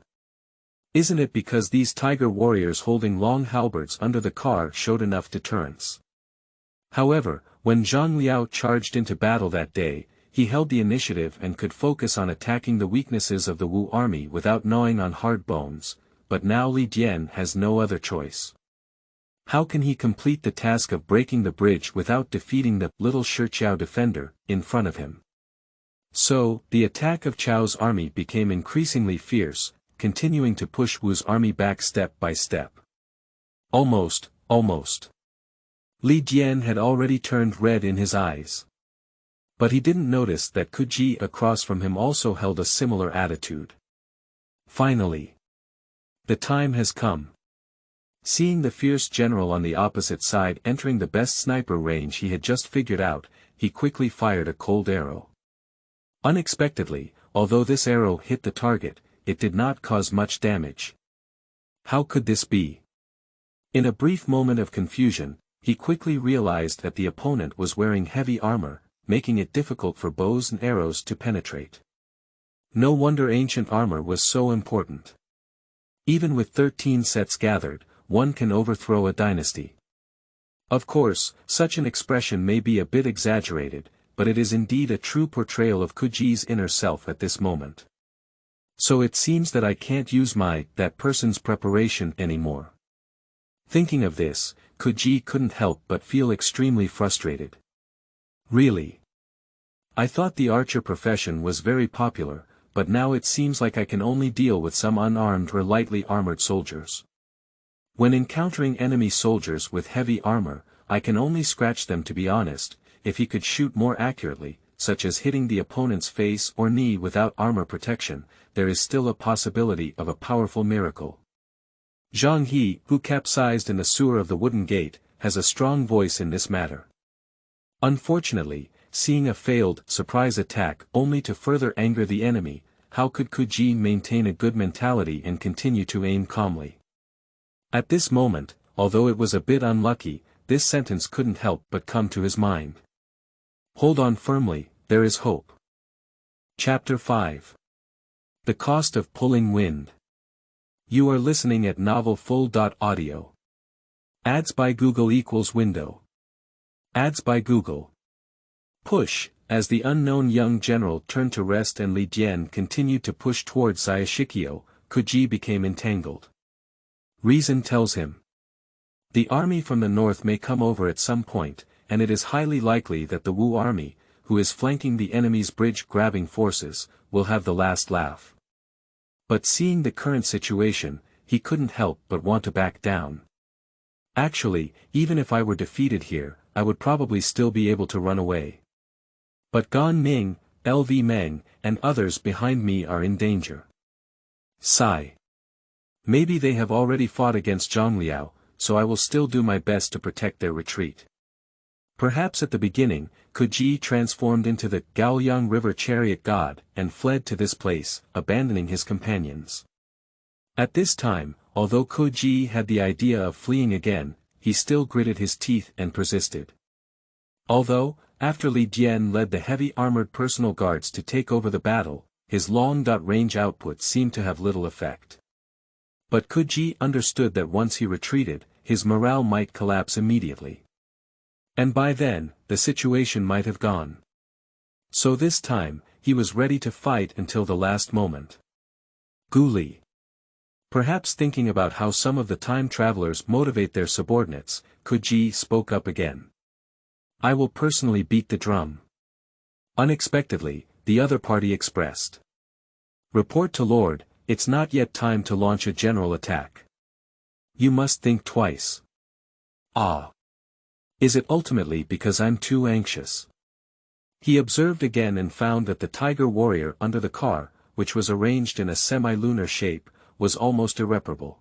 Isn't it because these tiger warriors holding long halberds under the car showed enough deterrence? However, when Zhang Liao charged into battle that day, he held the initiative and could focus on attacking the weaknesses of the Wu army without gnawing on hard bones, but now Li Dian has no other choice. How can he complete the task of breaking the bridge without defeating the little Shiqiao defender in front of him? So, the attack of Chao's army became increasingly fierce, continuing to push Wu's army back step by step. Almost. Li Dian had already turned red in his eyes. But he didn't notice that Ku Ji across from him also held a similar attitude. Finally. The time has come. Seeing the fierce general on the opposite side entering the best sniper range he had just figured out, he quickly fired a cold arrow. Unexpectedly, although this arrow hit the target, it did not cause much damage. How could this be? In a brief moment of confusion, he quickly realized that the opponent was wearing heavy armor, making it difficult for bows and arrows to penetrate. No wonder ancient armor was so important. Even with 13 sets gathered, one can overthrow a dynasty. Of course, such an expression may be a bit exaggerated, but it is indeed a true portrayal of Ku Ji's inner self at this moment. So it seems that I can't use that person's preparation anymore. Thinking of this, Ku Ji couldn't help but feel extremely frustrated. Really? I thought the archer profession was very popular, but now it seems like I can only deal with some unarmed or lightly armored soldiers. When encountering enemy soldiers with heavy armor, I can only scratch them to be honest. If he could shoot more accurately, such as hitting the opponent's face or knee without armor protection, there is still a possibility of a powerful miracle. Zhang He, who capsized in the sewer of the wooden gate, has a strong voice in this matter. Unfortunately, seeing a failed surprise attack only to further anger the enemy, how could Ku Ji maintain a good mentality and continue to aim calmly? At this moment, although it was a bit unlucky, this sentence couldn't help but come to his mind. Hold on firmly, there is hope. Chapter 5. The Cost of Pulling Wind. You are listening at novelfull.audio. Ads by Google equals window. Ads by Google. Push, as the unknown young general turned to rest and Li Dian continued to push towards Xiaojiang, Ku Ji became entangled. Reason tells him. The army from the north may come over at some point, and it is highly likely that the Wu army, who is flanking the enemy's bridge-grabbing forces, will have the last laugh. But seeing the current situation, he couldn't help but want to back down. Actually, even if I were defeated here, I would probably still be able to run away. But Gan Ning, LV Meng, and others behind me are in danger. Sigh. Maybe they have already fought against Zhang Liao, so I will still do my best to protect their retreat. Perhaps at the beginning, Ku Ji transformed into the Gaoyang River chariot god and fled to this place, abandoning his companions. At this time, although Ku Ji had the idea of fleeing again, he still gritted his teeth and persisted. Although, after Li Dian led the heavy armored personal guards to take over the battle, his long-range output seemed to have little effect. But Ku Ji understood that once he retreated, his morale might collapse immediately. And by then, the situation might have gone. So this time, he was ready to fight until the last moment. Guli. Perhaps thinking about how some of the time travelers motivate their subordinates, Ku Ji spoke up again. I will personally beat the drum. Unexpectedly, the other party expressed. Report to Lord, it's not yet time to launch a general attack. You must think twice. Ah. Is it ultimately because I'm too anxious? He observed again and found that the tiger warrior under the car, which was arranged in a semi-lunar shape, was almost irreparable.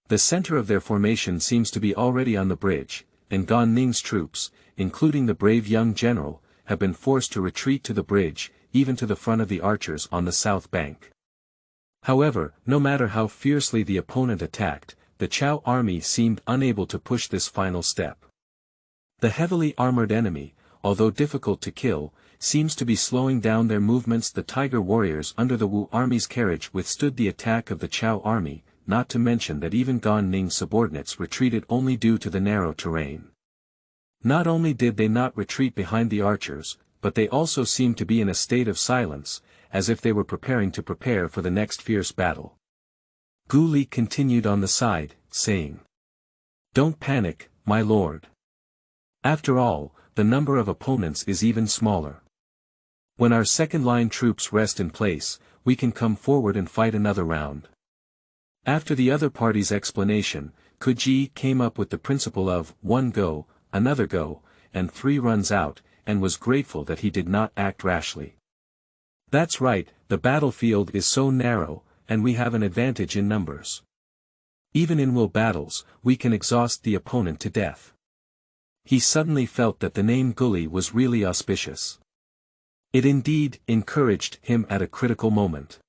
The center of their formation seems to be already on the bridge, and Gan Ning's troops, including the brave young general, have been forced to retreat to the bridge, even to the front of the archers on the south bank. However, no matter how fiercely the opponent attacked, the Chao army seemed unable to push this final step. The heavily armored enemy, although difficult to kill, seems to be slowing down their movements. The Tiger warriors under the Wu army's carriage withstood the attack of the Chao army, not to mention that even Gan Ning's subordinates retreated only due to the narrow terrain. Not only did they not retreat behind the archers, but they also seemed to be in a state of silence, as if they were preparing for the next fierce battle. Gu Li continued on the side, saying, "Don't panic, my lord. After all, the number of opponents is even smaller. When our second-line troops rest in place, we can come forward and fight another round." After the other party's explanation, Ku Ji came up with the principle of one go, another go, and 3 runs out, and was grateful that he did not act rashly. "That's right, the battlefield is so narrow, and we have an advantage in numbers. Even in will battles, we can exhaust the opponent to death." He suddenly felt that the name Guli was really auspicious. It indeed encouraged him at a critical moment.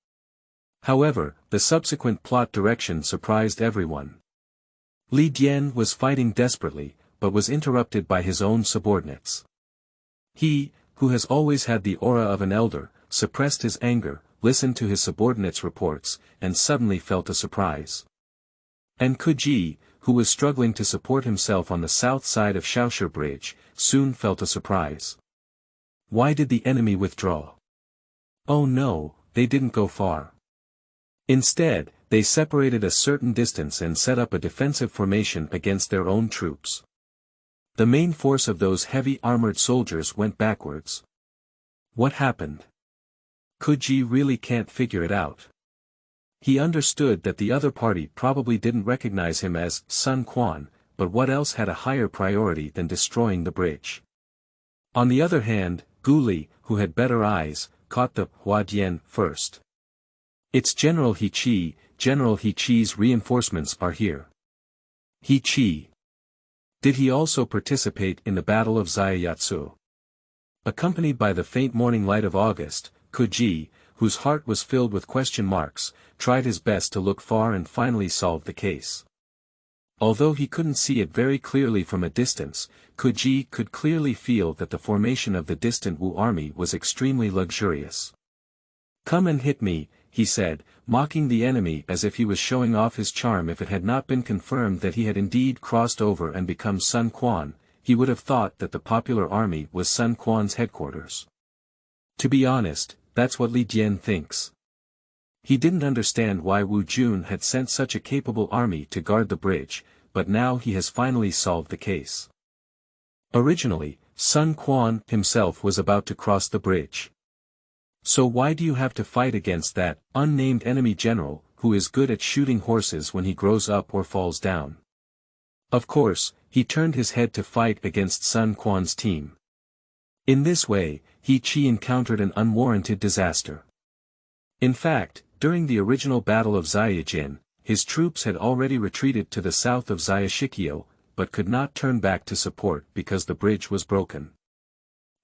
However, the subsequent plot direction surprised everyone. Li Dian was fighting desperately, but was interrupted by his own subordinates. He, who has always had the aura of an elder, suppressed his anger, listened to his subordinates' reports, and suddenly felt a surprise. And Ku Ji, who was struggling to support himself on the south side of Shaoshi Bridge, soon felt a surprise. Why did the enemy withdraw? Oh no, they didn't go far. Instead, they separated a certain distance and set up a defensive formation against their own troops. The main force of those heavy armored soldiers went backwards. What happened? Ku Ji really can't figure it out. He understood that the other party probably didn't recognize him as Sun Quan, but what else had a higher priority than destroying the bridge? On the other hand, Gu Li, who had better eyes, caught the Hua Dian first. "It's General He Qi. General He Qi's reinforcements are here." He Qi. Did he also participate in the Battle of Xiaoyaojin? Accompanied by the faint morning light of August, Ku Ji, whose heart was filled with question marks, tried his best to look far and finally solved the case. Although he couldn't see it very clearly from a distance, Ku Ji could clearly feel that the formation of the distant Wu army was extremely luxurious. "Come and hit me," he said, mocking the enemy as if he was showing off his charm. If it had not been confirmed that he had indeed crossed over and become Sun Quan, he would have thought that the popular army was Sun Quan's headquarters. To be honest, that's what Li Dian thinks. He didn't understand why Wu Jun had sent such a capable army to guard the bridge, but now he has finally solved the case. Originally, Sun Quan himself was about to cross the bridge. So why do you have to fight against that unnamed enemy general, who is good at shooting horses when he grows up or falls down? Of course, he turned his head to fight against Sun Quan's team. In this way, He Qi encountered an unwarranted disaster. In fact, during the original Battle of Xiaoyaojin, his troops had already retreated to the south of Xiaoshikyo, but could not turn back to support because the bridge was broken.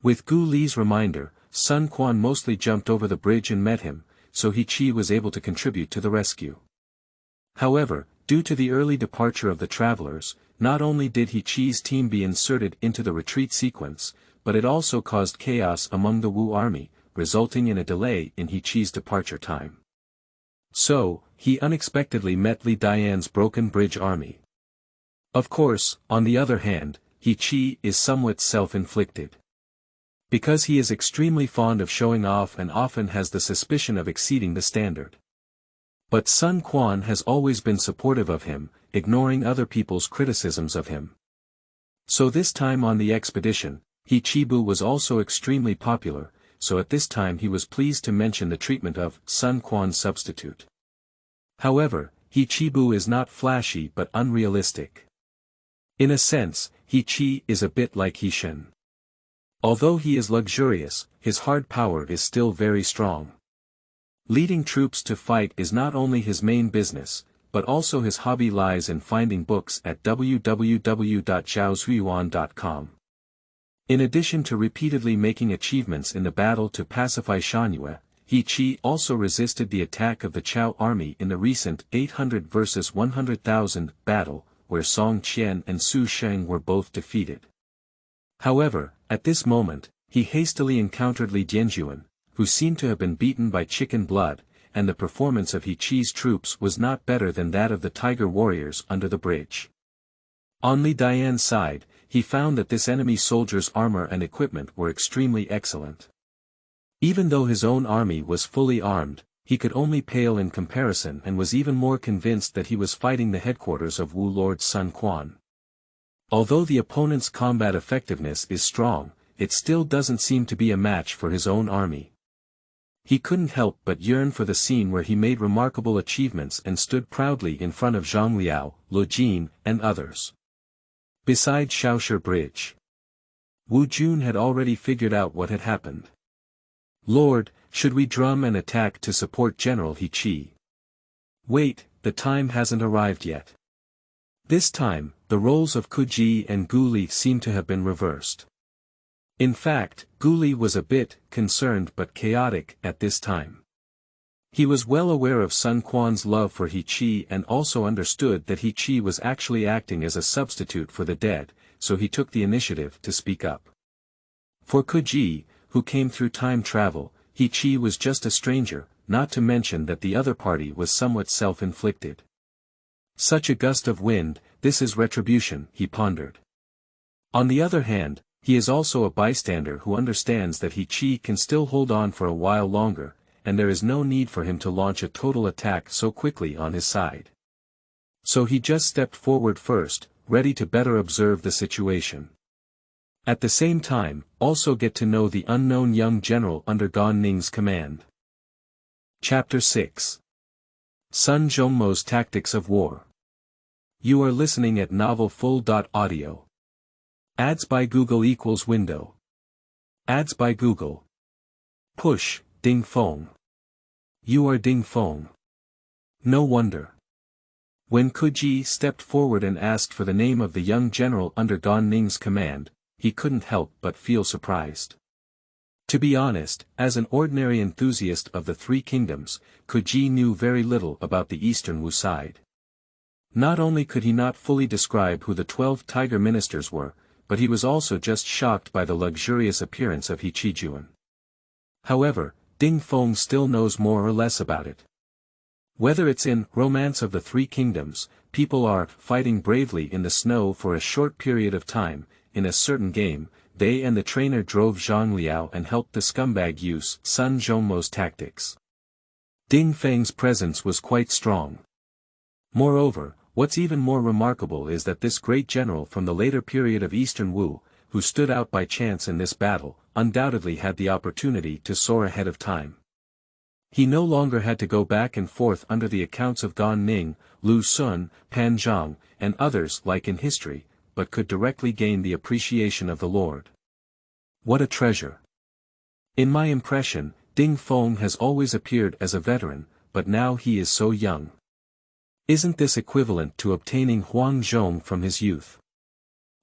With Gu Li's reminder, Sun Quan mostly jumped over the bridge and met him, so He Qi was able to contribute to the rescue. However, due to the early departure of the travelers, not only did He Qi's team be inserted into the retreat sequence, but it also caused chaos among the Wu army, resulting in a delay in He Qi's departure time. So, he unexpectedly met Li Dian's broken bridge army. Of course, on the other hand, He Qi is somewhat self-inflicted. Because he is extremely fond of showing off and often has the suspicion of exceeding the standard. But Sun Quan has always been supportive of him, ignoring other people's criticisms of him. So this time on the expedition, He Qibu was also extremely popular, so at this time he was pleased to mention the treatment of Sun Quan's substitute. However, He Qibu is not flashy but unrealistic. In a sense, He Qi is a bit like He Shen. Although he is luxurious, his hard power is still very strong. Leading troops to fight is not only his main business, but also his hobby lies in finding books at www.xiaoyuan.com. In addition to repeatedly making achievements in the battle to pacify Shangyue, He Qi also resisted the attack of the Chao army in the recent 800 versus 100,000 battle, where Song Qian and Su Sheng were both defeated. However, at this moment, he hastily encountered Li Dianjuan, who seemed to have been beaten by chicken blood, and the performance of He Qi's troops was not better than that of the Tiger warriors under the bridge. On Li Dian's side, he found that this enemy soldier's armor and equipment were extremely excellent. Even though his own army was fully armed, he could only pale in comparison and was even more convinced that he was fighting the headquarters of Wu Lord Sun Quan. Although the opponent's combat effectiveness is strong, it still doesn't seem to be a match for his own army. He couldn't help but yearn for the scene where he made remarkable achievements and stood proudly in front of Zhang Liao, Lu Jin, and others. Beside Shaoshi Bridge, Wu Jun had already figured out what had happened. "Lord, should we drum and attack to support General He Qi?" "Wait, the time hasn't arrived yet." This time, the roles of Ku Ji and Gu Li seem to have been reversed. In fact, Gu Li was a bit concerned but chaotic at this time. He was well aware of Sun Quan's love for He Qi and also understood that He Qi was actually acting as a substitute for the dead, so he took the initiative to speak up. For Ku Ji, who came through time travel, He Qi was just a stranger, not to mention that the other party was somewhat self-inflicted. Such a gust of wind, this is retribution, he pondered. On the other hand, he is also a bystander who understands that He Qi can still hold on for a while longer, and there is no need for him to launch a total attack so quickly on his side. So he just stepped forward first, ready to better observe the situation. At the same time, also get to know the unknown young general under Gan Ning's command. Chapter 6. Sun Zhongmou's Tactics of War. You are listening at novelfull.audio. Ads by Google equals window. Ads by Google. Push, Ding Feng. You are Ding Feng. No wonder. When Ku Ji stepped forward and asked for the name of the young general under Gan Ning's command, he couldn't help but feel surprised. To be honest, as an ordinary enthusiast of the Three Kingdoms, Ku Ji knew very little about the Eastern Wu side. Not only could he not fully describe who the 12 Tiger ministers were, but he was also just shocked by the luxurious appearance of He Qijuan. However, Ding Feng still knows more or less about it. Whether it's in Romance of the Three Kingdoms, people are fighting bravely in the snow for a short period of time, in a certain game, they and the trainer drove Zhang Liao and helped the scumbag use Sun Zhongmou's tactics. Ding Feng's presence was quite strong. Moreover, what's even more remarkable is that this great general from the later period of Eastern Wu, who stood out by chance in this battle, undoubtedly had the opportunity to soar ahead of time. He no longer had to go back and forth under the accounts of Gan Ning, Lu Sun, Pan Zhang, and others like in history, but could directly gain the appreciation of the Lord. What a treasure! In my impression, Ding Feng has always appeared as a veteran, but now he is so young. Isn't this equivalent to obtaining Huang Zhong from his youth?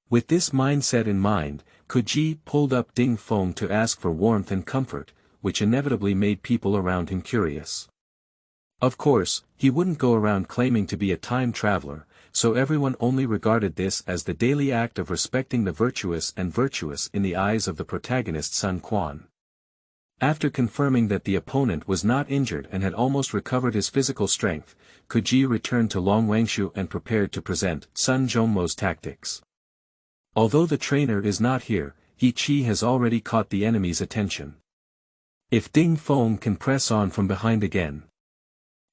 With this mindset in mind, Ku Ji pulled up Ding Feng to ask for warmth and comfort, which inevitably made people around him curious. Of course, he wouldn't go around claiming to be a time traveler, so everyone only regarded this as the daily act of respecting the virtuous and virtuous in the eyes of the protagonist Sun Quan. After confirming that the opponent was not injured and had almost recovered his physical strength, Ku Ji returned to Long Wangshu and prepared to present Sun Zhongmou's tactics. Although the trainer is not here, He Qi has already caught the enemy's attention. If Ding Feng can press on from behind again,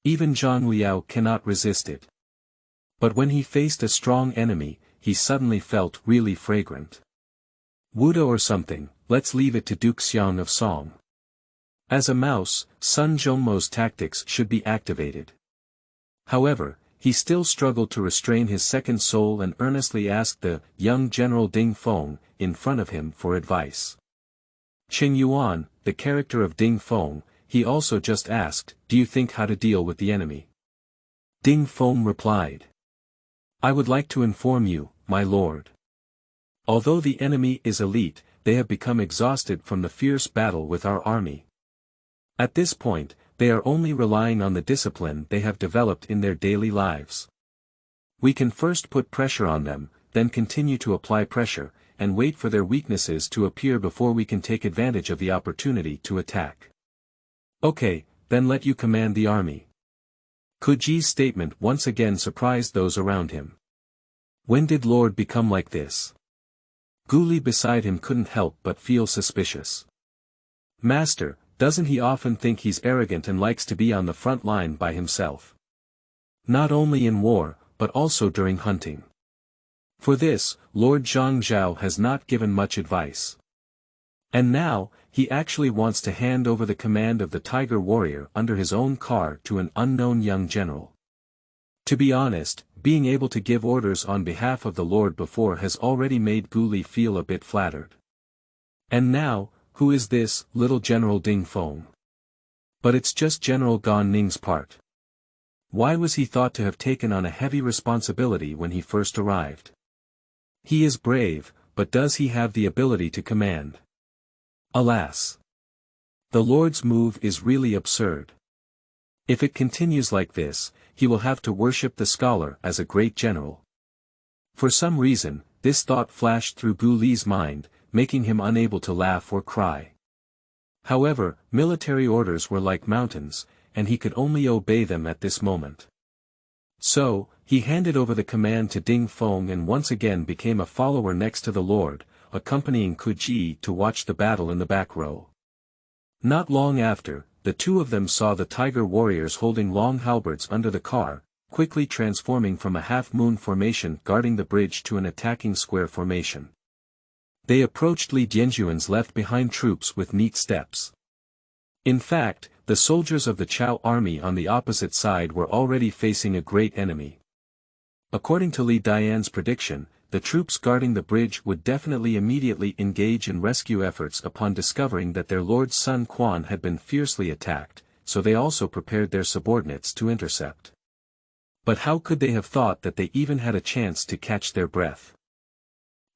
even Zhang Liao cannot resist it. But when he faced a strong enemy, he suddenly felt really fragrant. Wuda or something, let's leave it to Duke Xiang of Song. As a mouse, Sun Zhongmou's tactics should be activated. However, he still struggled to restrain his second soul and earnestly asked the young General Ding Feng in front of him for advice. Qing Yuan, the character of Ding Feng, he also just asked, "Do you think how to deal with the enemy?" Ding Feng replied, "I would like to inform you, my lord. Although the enemy is elite, they have become exhausted from the fierce battle with our army. At this point, they are only relying on the discipline they have developed in their daily lives. We can first put pressure on them, then continue to apply pressure, and wait for their weaknesses to appear before we can take advantage of the opportunity to attack. Okay, then let you command the army. Kuji's statement once again surprised those around him. When did Lord become like this? Guli beside him couldn't help but feel suspicious. Master, doesn't he often think he's arrogant and likes to be on the front line by himself? Not only in war, but also during hunting. For this, Lord Zhongzhou has not given much advice. And now, he actually wants to hand over the command of the Tiger Warrior under his own car to an unknown young general. To be honest, being able to give orders on behalf of the Lord before has already made Guli feel a bit flattered. And now, who is this little General Ding Feng? But it's just General Gan Ning's part. Why was he thought to have taken on a heavy responsibility when he first arrived? He is brave, but does he have the ability to command? Alas! The Lord's move is really absurd. If it continues like this, he will have to worship the scholar as a great general. For some reason, this thought flashed through Guli's mind, making him unable to laugh or cry. However, military orders were like mountains, and he could only obey them at this moment. So, he handed over the command to Ding Feng and once again became a follower next to the Lord, accompanying Kuji to watch the battle in the back row. Not long after, the two of them saw the Tiger Warriors holding long halberds under the car, quickly transforming from a half-moon formation guarding the bridge to an attacking square formation. They approached Li Dianjuan's left-behind troops with neat steps. In fact, the soldiers of the Chao army on the opposite side were already facing a great enemy. According to Li Dian's prediction, the troops guarding the bridge would definitely immediately engage in rescue efforts upon discovering that their lord's son Quan had been fiercely attacked, so they also prepared their subordinates to intercept. But how could they have thought that they even had a chance to catch their breath?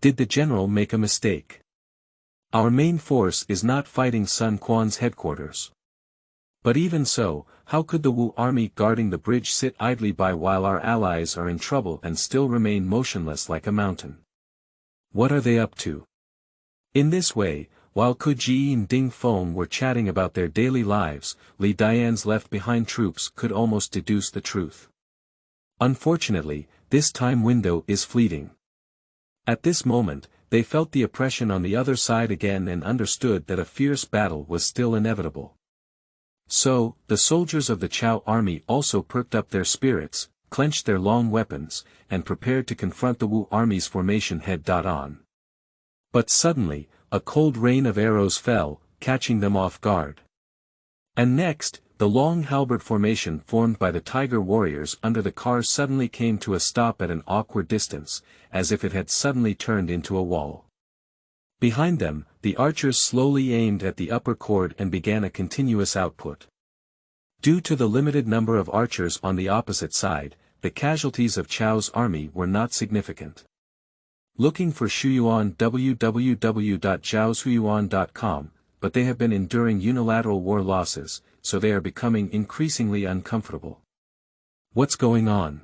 Did the general make a mistake? Our main force is not fighting Sun Quan's headquarters. But even so, how could the Wu army guarding the bridge sit idly by while our allies are in trouble and still remain motionless like a mountain? What are they up to? In this way, while Kuji and Ding Feng were chatting about their daily lives, Li Dian's left-behind troops could almost deduce the truth. Unfortunately, this time window is fleeting. At this moment, they felt the oppression on the other side again and understood that a fierce battle was still inevitable. So, the soldiers of the Chao army also perked up their spirits, clenched their long weapons, and prepared to confront the Wu army's formation head-on. But suddenly, a cold rain of arrows fell, catching them off guard. And next, the long halberd formation formed by the Tiger Warriors under the cars suddenly came to a stop at an awkward distance, as if it had suddenly turned into a wall. Behind them, the archers slowly aimed at the upper cord and began a continuous output. Due to the limited number of archers on the opposite side, the casualties of Chao's army were not significant. Looking for Shuyuan www.zhaoshuyuan.com, but they have been enduring unilateral war losses, so they are becoming increasingly uncomfortable. What's going on?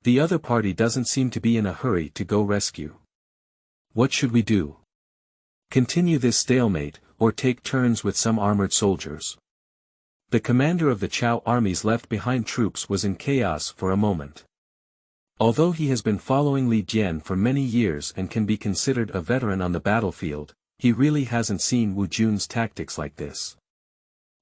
The other party doesn't seem to be in a hurry to go rescue. What should we do? Continue this stalemate, or take turns with some armored soldiers? The commander of the Chao army's left-behind troops was in chaos for a moment. Although he has been following Li Jian for many years and can be considered a veteran on the battlefield, he really hasn't seen Wu Jun's tactics like this.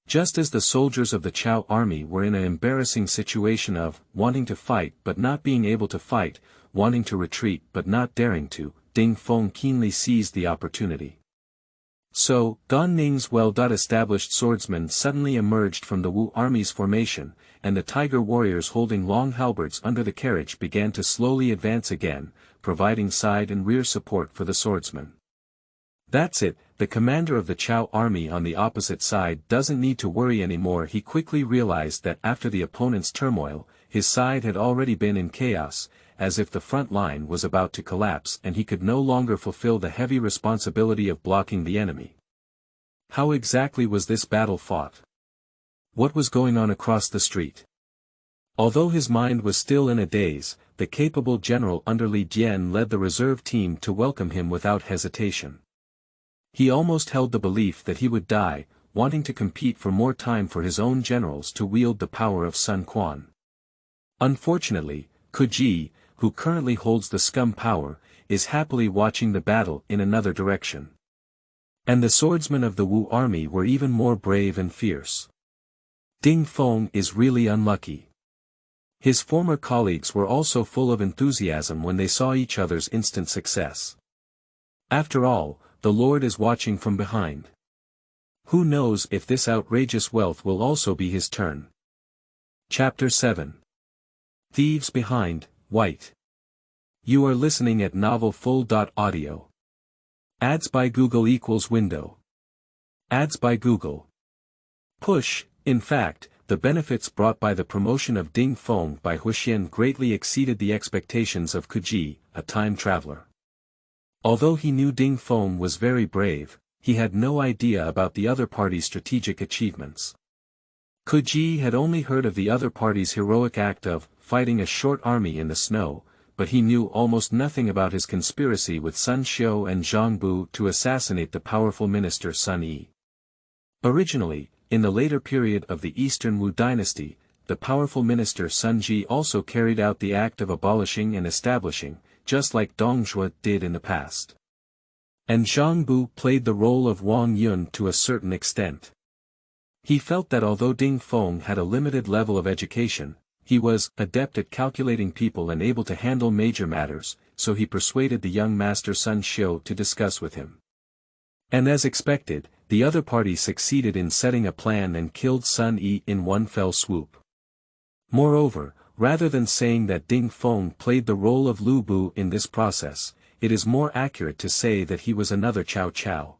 Just as the soldiers of the Chao army were in an embarrassing situation of wanting to fight but not being able to fight, wanting to retreat but not daring to, Ding Feng keenly seized the opportunity. So, Gan Ning's well-established swordsmen suddenly emerged from the Wu army's formation, and the Tiger Warriors holding long halberds under the carriage began to slowly advance again, providing side and rear support for the swordsmen. That's it, the commander of the Chao army on the opposite side doesn't need to worry anymore. He quickly realized that after the opponent's turmoil, his side had already been in chaos, as if the front line was about to collapse and he could no longer fulfill the heavy responsibility of blocking the enemy. How exactly was this battle fought? What was going on across the street? Although his mind was still in a daze, the capable general under Li Dian led the reserve team to welcome him without hesitation. He almost held the belief that he would die, wanting to compete for more time for his own generals to wield the power of Sun Quan. Unfortunately, Kuji, who currently holds the scum power, is happily watching the battle in another direction. And the swordsmen of the Wu army were even more brave and fierce. Ding Feng is really unlucky. His former colleagues were also full of enthusiasm when they saw each other's instant success. After all, the Lord is watching from behind. Who knows if this outrageous wealth will also be his turn. Chapter 7. Thieves Behind, White. You are listening at novelfull.audio. Ads by Google equals window. Ads by Google. Push. In fact, the benefits brought by the promotion of Ding Feng by Huxian greatly exceeded the expectations of Kuji, a time traveler. Although he knew Ding Feng was very brave, he had no idea about the other party's strategic achievements. Kuji had only heard of the other party's heroic act of fighting a short army in the snow, but he knew almost nothing about his conspiracy with Sun Xiu and Zhongmou to assassinate the powerful minister Sun Yi. Originally, in the later period of the Eastern Wu dynasty, the powerful minister Sun Ji also carried out the act of abolishing and establishing, just like Dong Zhuo did in the past. And Zhongbu played the role of Wang Yun to a certain extent. He felt that although Ding Feng had a limited level of education, he was adept at calculating people and able to handle major matters, so he persuaded the young master Sun Xiu to discuss with him. And as expected, the other party succeeded in setting a plan and killed Sun Yi in one fell swoop. Moreover, rather than saying that Ding Feng played the role of Lu Bu in this process, it is more accurate to say that he was another Cao Cao.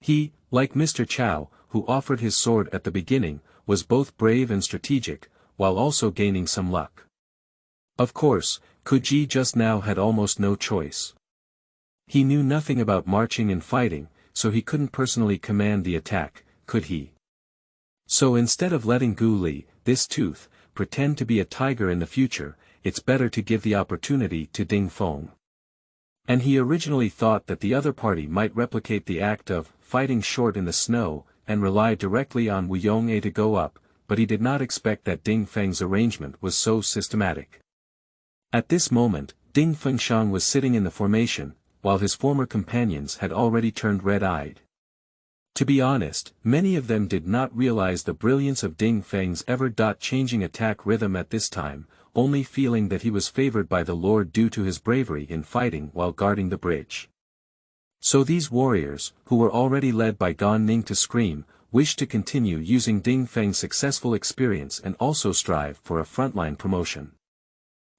He, like Mr. Cao, who offered his sword at the beginning, was both brave and strategic, while also gaining some luck. Of course, Kuji just now had almost no choice. He knew nothing about marching and fighting, so he couldn't personally command the attack, could he? So instead of letting Gu Li, this tooth, pretend to be a tiger in the future, it's better to give the opportunity to Ding Feng. And he originally thought that the other party might replicate the act of fighting short in the snow, and rely directly on Wu Yong'e to go up, but he did not expect that Ding Feng's arrangement was so systematic. At this moment, Ding Fengshang was sitting in the formation, while his former companions had already turned red-eyed. To be honest, many of them did not realize the brilliance of Ding Feng's ever-changing attack rhythm at this time, only feeling that he was favored by the Lord due to his bravery in fighting while guarding the bridge. So these warriors, who were already led by Gan Ning to scream, wished to continue using Ding Feng's successful experience and also strive for a frontline promotion.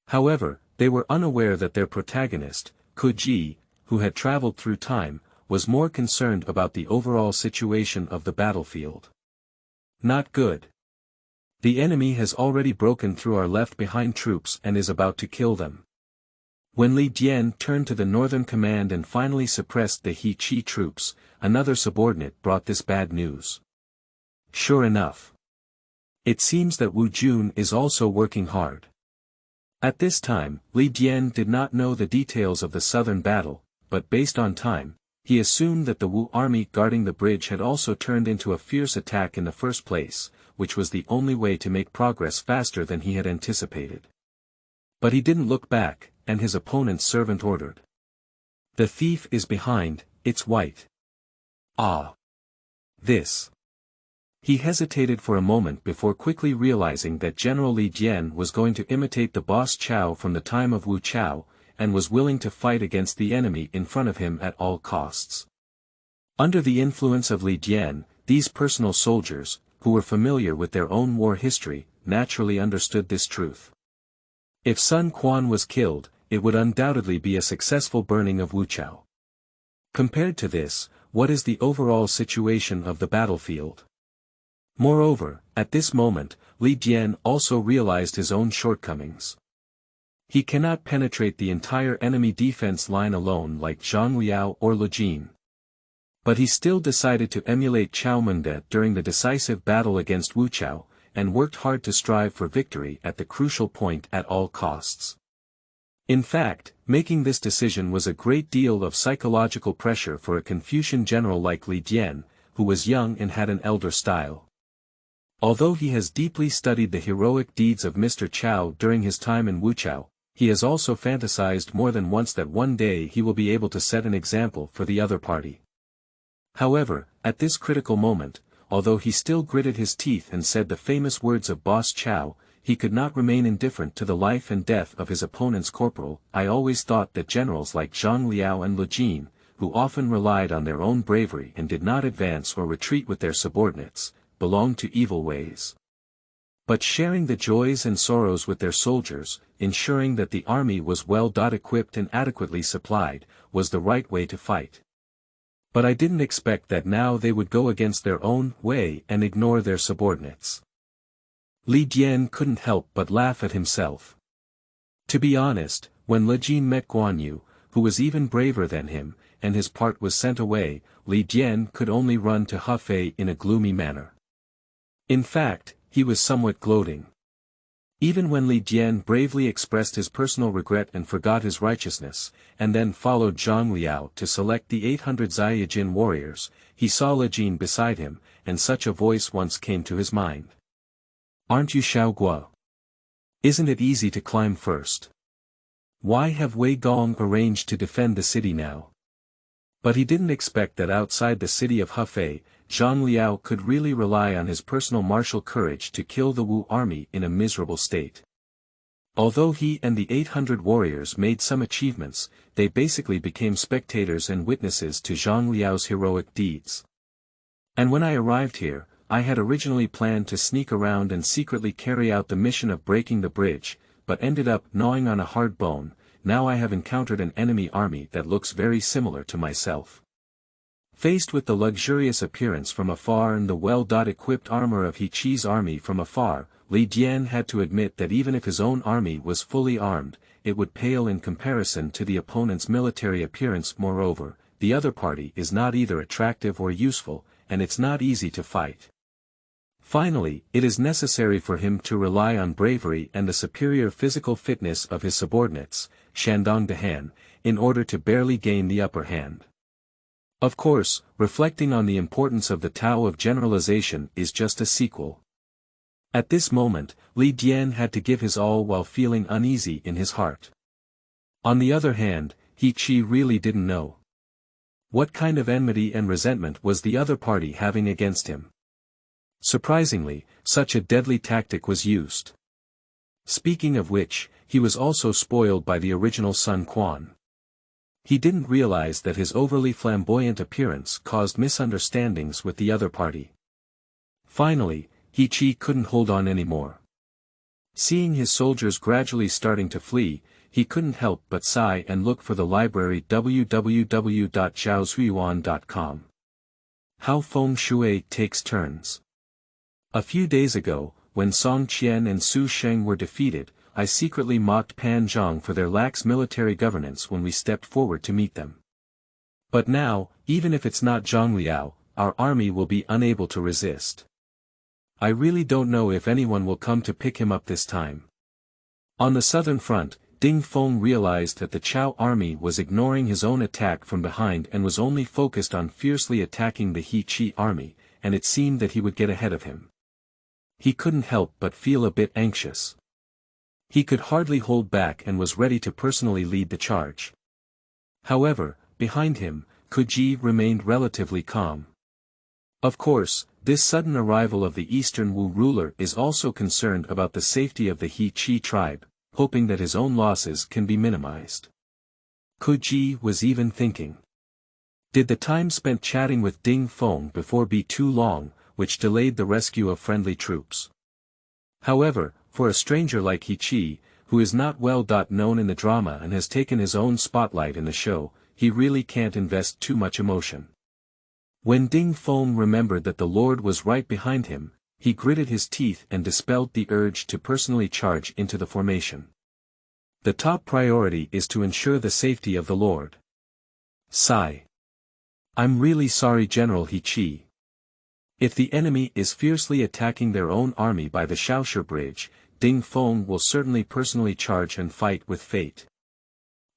However, they were unaware that their protagonist, Kuji, who had traveled through time, was more concerned about the overall situation of the battlefield. Not good. The enemy has already broken through our left-behind troops and is about to kill them. When Li Dian turned to the northern command and finally suppressed the He Chi troops, another subordinate brought this bad news. Sure enough. It seems that Wu Jun is also working hard. At this time, Li Dian did not know the details of the southern battle, but based on time, he assumed that the Wu army guarding the bridge had also turned into a fierce attack in the first place, which was the only way to make progress faster than he had anticipated. But he didn't look back, and his opponent's servant ordered. The thief is behind, it's white. Ah. This. He hesitated for a moment before quickly realizing that General Li Dian was going to imitate the boss Chao from the time of Wu Chao, and was willing to fight against the enemy in front of him at all costs. Under the influence of Li Dian, these personal soldiers, who were familiar with their own war history, naturally understood this truth. If Sun Quan was killed, it would undoubtedly be a successful burning of Wu Chao. Compared to this, what is the overall situation of the battlefield? Moreover, at this moment, Li Dian also realized his own shortcomings. He cannot penetrate the entire enemy defense line alone like Zhang Liao or Li Jin. But he still decided to emulate Qiao Mengde during the decisive battle against Wu Qiao, and worked hard to strive for victory at the crucial point at all costs. In fact, making this decision was a great deal of psychological pressure for a Confucian general like Li Dian, who was young and had an elder style. Although he has deeply studied the heroic deeds of Mr. Qiao during his time in Wuqiao, he has also fantasized more than once that one day he will be able to set an example for the other party. However, at this critical moment, although he still gritted his teeth and said the famous words of Boss Qiao, he could not remain indifferent to the life and death of his opponent's corporal. I always thought that generals like Zhang Liao and Li Jin, who often relied on their own bravery and did not advance or retreat with their subordinates, belonged to evil ways. But sharing the joys and sorrows with their soldiers, ensuring that the army was well equipped and adequately supplied, was the right way to fight. But I didn't expect that now they would go against their own way and ignore their subordinates. Li Dian couldn't help but laugh at himself. To be honest, when Li Jin met Guan Yu, who was even braver than him, and his part was sent away, Li Dian could only run to Hefei in a gloomy manner. In fact, he was somewhat gloating. Even when Li Dian bravely expressed his personal regret and forgot his righteousness, and then followed Zhang Liao to select the 800 Xiaoyaojin warriors, he saw Li Jin beside him, and such a voice once came to his mind. Aren't you Xiao Guo? Isn't it easy to climb first? Why have Wei Gong arranged to defend the city now? But he didn't expect that outside the city of Hefei, Zhang Liao could really rely on his personal martial courage to kill the Wu army in a miserable state. Although he and the 800 warriors made some achievements, they basically became spectators and witnesses to Zhang Liao's heroic deeds. And when I arrived here, I had originally planned to sneak around and secretly carry out the mission of breaking the bridge, but ended up gnawing on a hard bone. Now I have encountered an enemy army that looks very similar to myself. Faced with the luxurious appearance from afar and the well-equipped armor of He Qi's army from afar, Li Dian had to admit that even if his own army was fully armed, it would pale in comparison to the opponent's military appearance. Moreover, the other party is not either attractive or useful, and it's not easy to fight. Finally, it is necessary for him to rely on bravery and the superior physical fitness of his subordinates, Shandong Dehan, in order to barely gain the upper hand. Of course, reflecting on the importance of the Tao of generalization is just a sequel. At this moment, Li Dian had to give his all while feeling uneasy in his heart. On the other hand, He Qi really didn't know. What kind of enmity and resentment was the other party having against him? Surprisingly, such a deadly tactic was used. Speaking of which, he was also spoiled by the original Sun Quan. He didn't realize that his overly flamboyant appearance caused misunderstandings with the other party. Finally, He Qi couldn't hold on anymore. Seeing his soldiers gradually starting to flee, he couldn't help but sigh and look for the library www.zhaozhuiyuan.com. How Feng Shui takes turns. A few days ago, when Song Qian and Su Sheng were defeated, I secretly mocked Pan Zhang for their lax military governance when we stepped forward to meet them. But now, even if it's not Zhang Liao, our army will be unable to resist. I really don't know if anyone will come to pick him up this time. On the southern front, Ding Feng realized that the Qiao army was ignoring his own attack from behind and was only focused on fiercely attacking the He Qi army, and it seemed that he would get ahead of him. He couldn't help but feel a bit anxious. He could hardly hold back and was ready to personally lead the charge. However, behind him, Ku Ji remained relatively calm. Of course, this sudden arrival of the Eastern Wu ruler is also concerned about the safety of the He Qi tribe, hoping that his own losses can be minimized. Ku Ji was even thinking. Did the time spent chatting with Ding Feng before be too long, which delayed the rescue of friendly troops? However, for a stranger like He Qi, who is not well known in the drama and has taken his own spotlight in the show, he really can't invest too much emotion. When Ding Feng remembered that the Lord was right behind him, he gritted his teeth and dispelled the urge to personally charge into the formation. The top priority is to ensure the safety of the Lord. Sigh. I'm really sorry, General He Qi. If the enemy is fiercely attacking their own army by the Shaoshi Bridge, Ding Feng will certainly personally charge and fight with fate.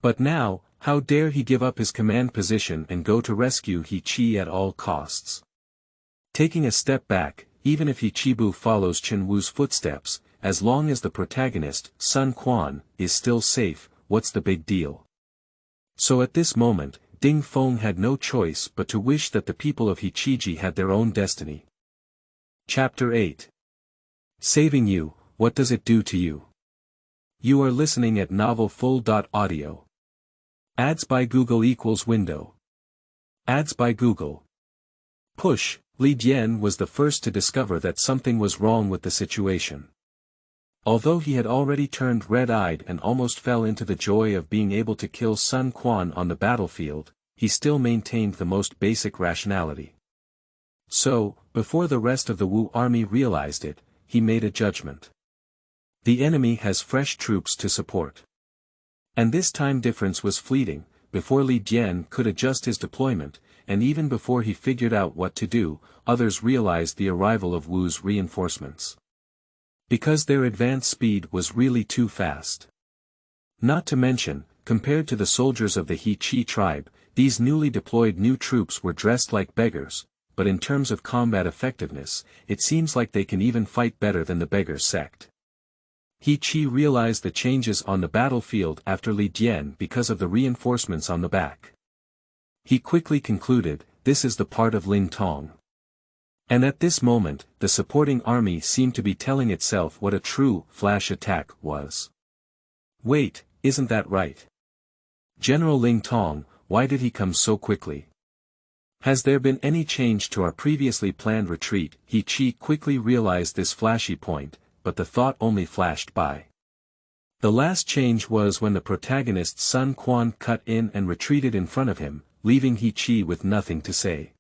But now, how dare he give up his command position and go to rescue He Qi at all costs? Taking a step back, even if He Qibu follows Chen Wu's footsteps, as long as the protagonist, Sun Quan, is still safe, what's the big deal? So at this moment, Ding Feng had no choice but to wish that the people of He Qiji had their own destiny. Chapter 8. Saving you, what does it do to you? You are listening at novelfull.audio. Ads by Google equals window. Ads by Google. Push. Li Dian was the first to discover that something was wrong with the situation. Although he had already turned red-eyed and almost fell into the joy of being able to kill Sun Quan on the battlefield, he still maintained the most basic rationality. So, before the rest of the Wu army realized it, he made a judgment. The enemy has fresh troops to support. And this time difference was fleeting, before Li Dian could adjust his deployment, and even before he figured out what to do, others realized the arrival of Wu's reinforcements. Because their advance speed was really too fast. Not to mention, compared to the soldiers of the He Qi tribe, these newly deployed new troops were dressed like beggars, but in terms of combat effectiveness, it seems like they can even fight better than the beggar sect. He Qi realized the changes on the battlefield after Li Dian because of the reinforcements on the back. He quickly concluded, this is the part of Ling Tong. And at this moment, the supporting army seemed to be telling itself what a true flash attack was. Wait, isn't that right? General Ling Tong, why did he come so quickly? Has there been any change to our previously planned retreat? He Qi quickly realized this flashy point, but the thought only flashed by. The last change was when the protagonist Sun Quan cut in and retreated in front of him, leaving He Qi with nothing to say.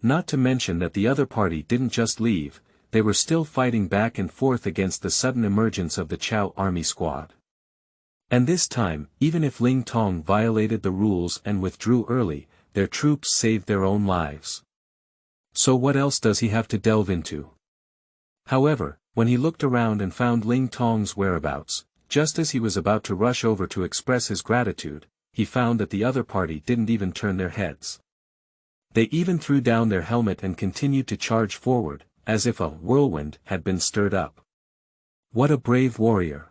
Not to mention that the other party didn't just leave, they were still fighting back and forth against the sudden emergence of the Chao army squad. And this time, even if Ling Tong violated the rules and withdrew early, their troops saved their own lives. So what else does he have to delve into? However, when he looked around and found Ling Tong's whereabouts, just as he was about to rush over to express his gratitude, he found that the other party didn't even turn their heads. They even threw down their helmet and continued to charge forward, as if a whirlwind had been stirred up. What a brave warrior!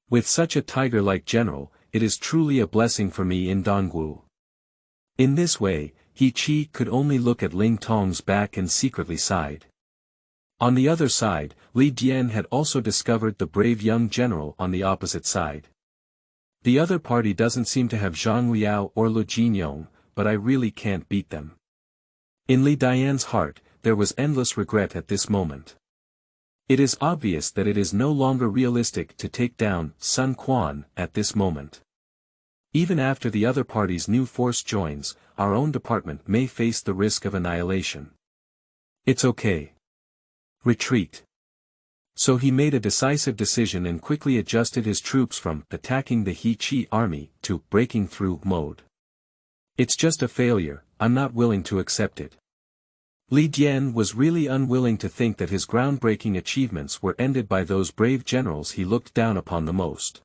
With such a tiger-like general, it is truly a blessing for me in Dongwu. In this way, He Qi could only look at Ling Tong's back and secretly sighed. On the other side, Li Dian had also discovered the brave young general on the opposite side. The other party doesn't seem to have Zhang Liao or Lu Jinyong, but I really can't beat them. In Li Dian's heart, there was endless regret at this moment. It is obvious that it is no longer realistic to take down Sun Quan at this moment. Even after the other party's new force joins, our own department may face the risk of annihilation. It's okay. Retreat. So he made a decisive decision and quickly adjusted his troops from attacking the He Qi army to breaking through mode. It's just a failure, I'm not willing to accept it. Li Dian was really unwilling to think that his groundbreaking achievements were ended by those brave generals he looked down upon the most.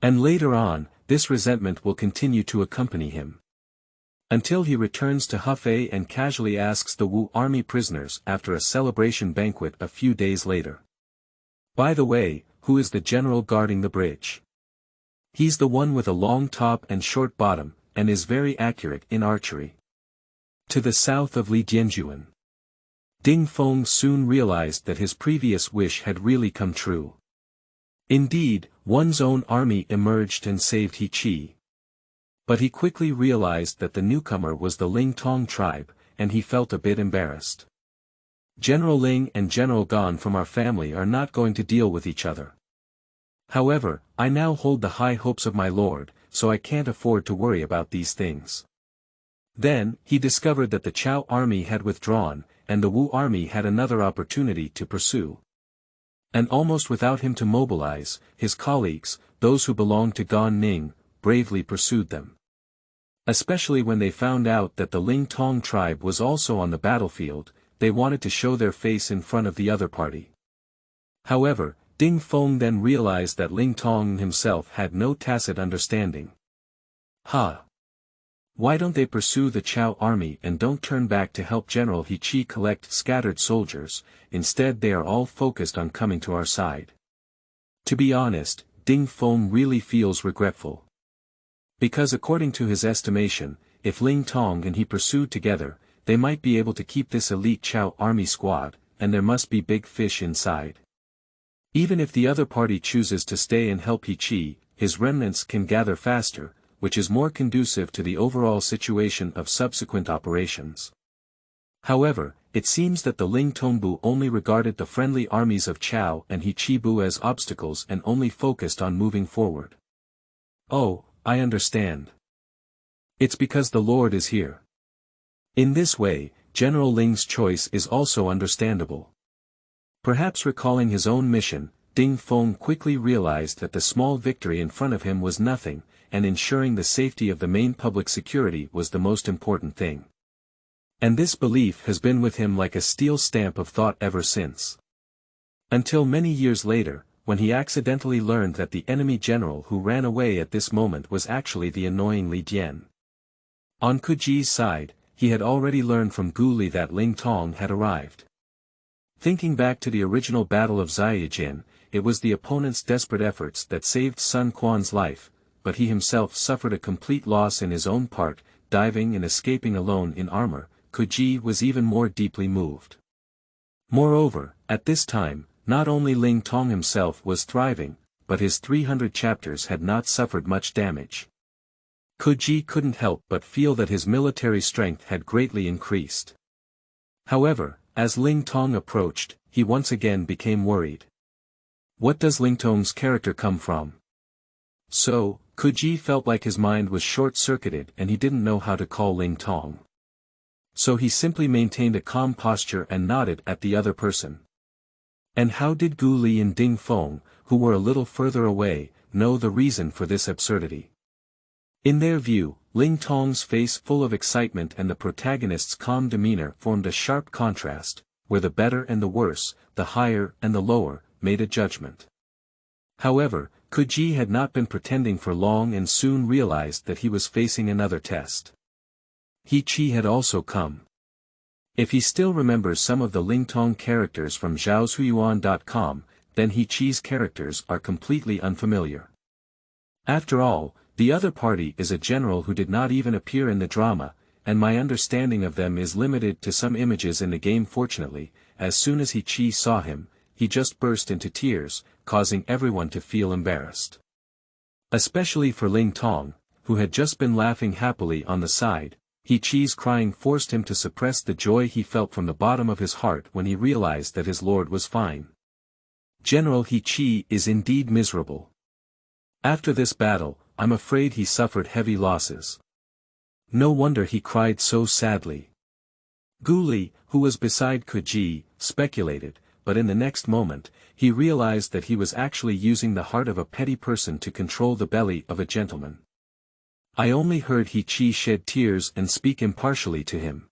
And later on, this resentment will continue to accompany him. Until he returns to Hefei and casually asks the Wu army prisoners after a celebration banquet a few days later. By the way, who is the general guarding the bridge? He's the one with a long top and short bottom, and is very accurate in archery. To the south of Li Dianjuan. Ding Feng soon realized that his previous wish had really come true. Indeed, one's own army emerged and saved He Qi. But he quickly realized that the newcomer was the Ling Tong tribe, and he felt a bit embarrassed. General Ling and General Gan from our family are not going to deal with each other. However, I now hold the high hopes of my lord, so I can't afford to worry about these things. Then, he discovered that the Chao army had withdrawn, and the Wu army had another opportunity to pursue. And almost without him to mobilize, his colleagues, those who belonged to Gan Ning, bravely pursued them. Especially when they found out that the Ling Tong tribe was also on the battlefield, they wanted to show their face in front of the other party. However, Ding Feng then realized that Ling Tong himself had no tacit understanding. Why don't they pursue the Chao army and don't turn back to help General He Qi collect scattered soldiers, instead they are all focused on coming to our side. To be honest, Ding Feng really feels regretful. Because according to his estimation, if Ling Tong and he pursued together, they might be able to keep this elite Chao army squad, and there must be big fish inside. Even if the other party chooses to stay and help He Qi, his remnants can gather faster, which is more conducive to the overall situation of subsequent operations. However, it seems that the Ling Tongbu only regarded the friendly armies of Chao and He Qibu as obstacles and only focused on moving forward. Oh, I understand. It's because the Lord is here. In this way, General Ling's choice is also understandable. Perhaps recalling his own mission, Ding Feng quickly realized that the small victory in front of him was nothing, and ensuring the safety of the main public security was the most important thing. And this belief has been with him like a steel stamp of thought ever since. Until many years later, when he accidentally learned that the enemy general who ran away at this moment was actually the annoying Li Dian. On Kuji's side, he had already learned from Gu Li that Ling Tong had arrived. Thinking back to the original battle of Xiaoyaojin, it was the opponent's desperate efforts that saved Sun Quan's life, but he himself suffered a complete loss in his own part, diving and escaping alone in armor. Kuji was even more deeply moved. Moreover, at this time, not only Ling Tong himself was thriving, but his 300 chapters had not suffered much damage. Kuji couldn't help but feel that his military strength had greatly increased. However, as Ling Tong approached, he once again became worried. What does Ling Tong's character come from? So, Kuji felt like his mind was short-circuited and he didn't know how to call Ling Tong. So he simply maintained a calm posture and nodded at the other person. And how did Gu Li and Ding Feng, who were a little further away, know the reason for this absurdity? In their view, Ling Tong's face full of excitement and the protagonist's calm demeanor formed a sharp contrast, where the better and the worse, the higher and the lower, made a judgment. However, Kuji had not been pretending for long and soon realized that he was facing another test. He Qi had also come. If he still remembers some of the Ling Tong characters from zhaozuiyuan.com, then He Qi's characters are completely unfamiliar. After all, the other party is a general who did not even appear in the drama, and my understanding of them is limited to some images in the game. Fortunately, as soon as He Qi saw him, he just burst into tears, causing everyone to feel embarrassed. Especially for Ling Tong, who had just been laughing happily on the side, He Qi's crying forced him to suppress the joy he felt from the bottom of his heart when he realized that his lord was fine. General He Qi is indeed miserable. After this battle, I'm afraid he suffered heavy losses. No wonder he cried so sadly. Gu Li, who was beside Kuji, speculated, but in the next moment, he realized that he was actually using the heart of a petty person to control the belly of a gentleman. I only heard He Qi shed tears and speak impartially to him.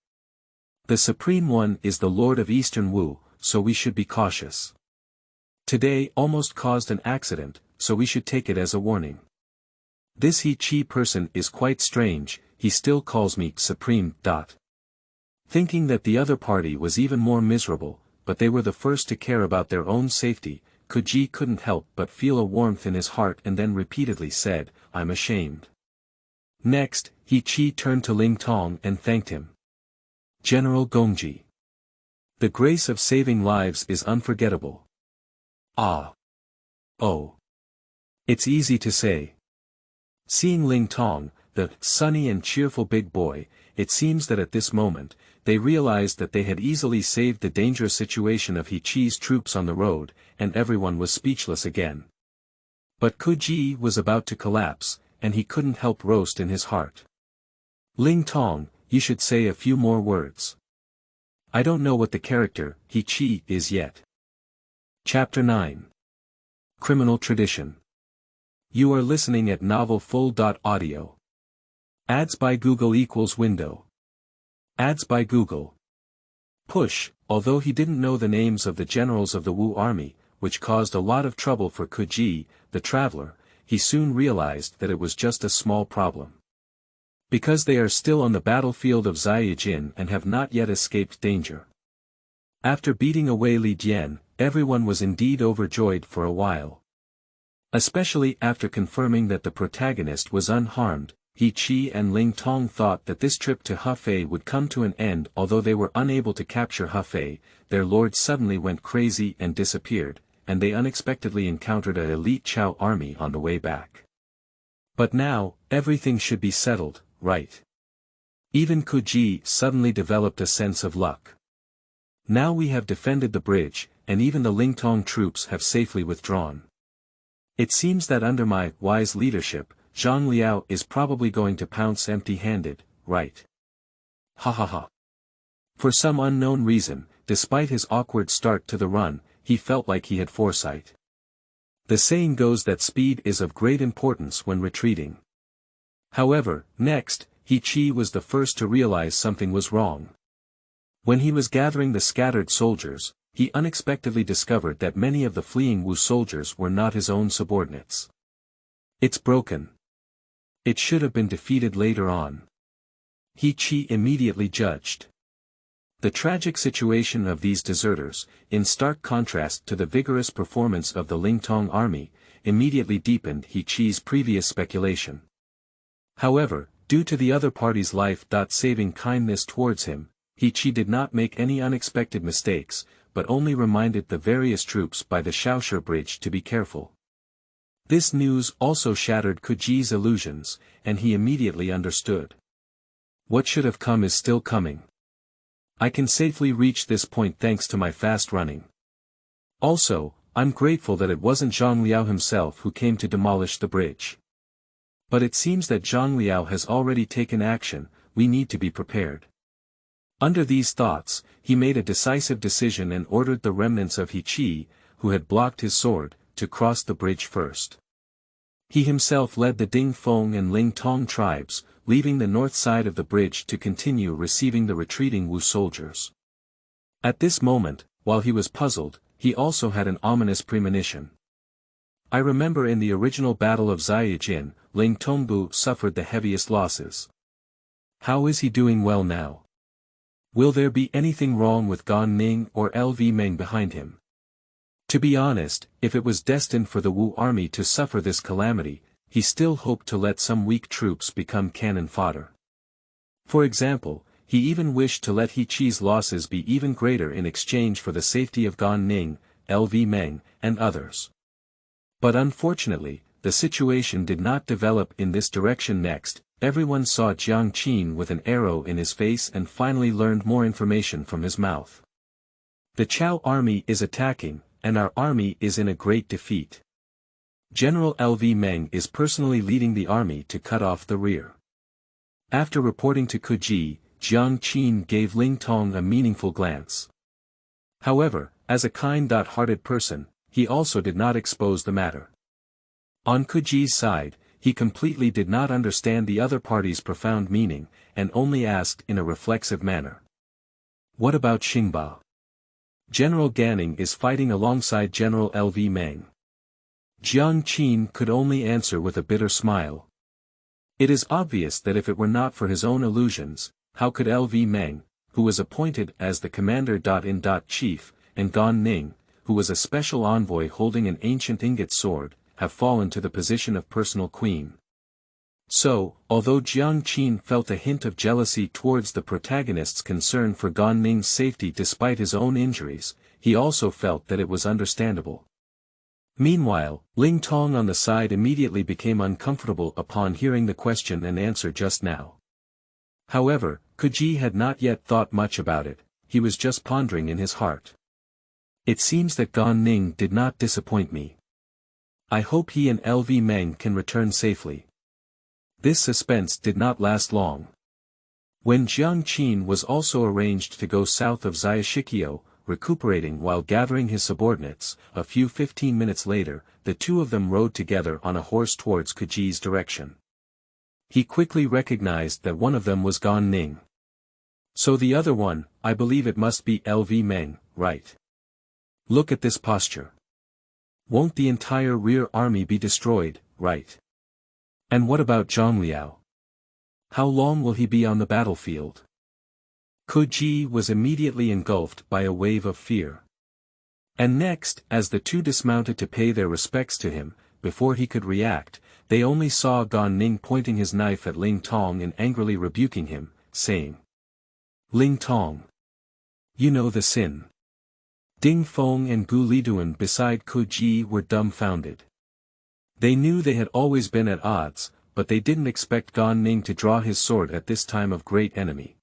The Supreme One is the Lord of Eastern Wu, so we should be cautious. Today almost caused an accident, so we should take it as a warning. This He Qi person is quite strange, he still calls me Supreme. Thinking that the other party was even more miserable, but they were the first to care about their own safety, Kuji couldn't help but feel a warmth in his heart and then repeatedly said, I'm ashamed. Next, He Qi turned to Ling Tong and thanked him. General Gongji. The grace of saving lives is unforgettable. Ah. Oh. It's easy to say. Seeing Ling Tong, the sunny and cheerful big boy, it seems that at this moment, they realized that they had easily saved the dangerous situation of He Qi's troops on the road, and everyone was speechless again. But Kuji was about to collapse, and he couldn't help roast in his heart. Ling Tong, you should say a few more words. I don't know what the character, He Qi, is yet. Chapter 9. Criminal Tradition. You are listening at novelfull.audio. Ads by Google equals window. Ads by Google. Push. Although he didn't know the names of the generals of the Wu army, which caused a lot of trouble for Kuji, the traveler, he soon realized that it was just a small problem. Because they are still on the battlefield of Xiaoyaojin and have not yet escaped danger. After beating away Li Dian, everyone was indeed overjoyed for a while. Especially after confirming that the protagonist was unharmed, He Qi and Ling Tong thought that this trip to Hefei would come to an end. Although they were unable to capture Hefei, their lord suddenly went crazy and disappeared, and they unexpectedly encountered an elite Chao army on the way back. But now, everything should be settled, right? Even Kuji suddenly developed a sense of luck. Now we have defended the bridge, and even the Lingtong troops have safely withdrawn. It seems that under my wise leadership, Zhang Liao is probably going to pounce empty-handed, right? Ha ha ha. For some unknown reason, despite his awkward start to the run, he felt like he had foresight. The saying goes that speed is of great importance when retreating. However, next, He Qi was the first to realize something was wrong. When he was gathering the scattered soldiers, he unexpectedly discovered that many of the fleeing Wu soldiers were not his own subordinates. It's broken. It should have been defeated later on. He Qi immediately judged. The tragic situation of these deserters, in stark contrast to the vigorous performance of the Lingtong army, immediately deepened He Qi's previous speculation. However, due to the other party's life-saving kindness towards him, He Qi did not make any unexpected mistakes, but only reminded the various troops by the Shaoshi Bridge to be careful. This news also shattered Kuji's illusions, and he immediately understood. What should have come is still coming. I can safely reach this point thanks to my fast running. Also, I'm grateful that it wasn't Zhang Liao himself who came to demolish the bridge. But it seems that Zhang Liao has already taken action. We need to be prepared. Under these thoughts, he made a decisive decision and ordered the remnants of He Qi, who had blocked his sword, to cross the bridge first. He himself led the Ding Feng and Ling Tong tribes, leaving the north side of the bridge to continue receiving the retreating Wu soldiers. At this moment, while he was puzzled, he also had an ominous premonition. I remember in the original battle of Xiaoyaojin, Ling Tongbu suffered the heaviest losses. How is he doing well now? Will there be anything wrong with Gan Ning or LV Meng behind him? To be honest, if it was destined for the Wu army to suffer this calamity, he still hoped to let some weak troops become cannon fodder. For example, he even wished to let He Qi's losses be even greater in exchange for the safety of Gan Ning, LV Meng, and others. But unfortunately, the situation did not develop in this direction. Next, everyone saw Jiang Qin with an arrow in his face and finally learned more information from his mouth. The Chao army is attacking, and our army is in a great defeat. General LV Meng is personally leading the army to cut off the rear. After reporting to Kuji, Jiang Qin gave Ling Tong a meaningful glance. However, as a kind-hearted person, he also did not expose the matter. On Kuji's side, he completely did not understand the other party's profound meaning, and only asked in a reflexive manner. What about Xingba? General Ganning is fighting alongside General LV Meng. Jiang Qin could only answer with a bitter smile. It is obvious that if it were not for his own illusions, how could LV Meng, who was appointed as the commander-in-chief, and Gan Ning, who was a special envoy holding an ancient ingot sword, have fallen to the position of personal queen? So, although Jiang Qin felt a hint of jealousy towards the protagonist's concern for Gan Ning's safety despite his own injuries, he also felt that it was understandable. Meanwhile, Ling Tong on the side immediately became uncomfortable upon hearing the question and answer just now. However, Kuji had not yet thought much about it, he was just pondering in his heart. It seems that Gan Ning did not disappoint me. I hope he and LV Meng can return safely. This suspense did not last long. When Jiang Qin was also arranged to go south of Xiaoshikyo, recuperating while gathering his subordinates. A few 15 minutes later, the two of them rode together on a horse towards Kuji's direction. He quickly recognized that one of them was Gan Ning. So the other one, I believe it must be LV Meng, right? Look at this posture. Won't the entire rear army be destroyed, right? And what about Zhang Liao? How long will he be on the battlefield? Kuji was immediately engulfed by a wave of fear. And next, as the two dismounted to pay their respects to him, before he could react, they only saw Gan Ning pointing his knife at Ling Tong and angrily rebuking him, saying, "Ling Tong, you know the sin." Ding Feng and Gu Liduan beside Kuji were dumbfounded. They knew they had always been at odds, but they didn't expect Gan Ning to draw his sword at this time of great enemy.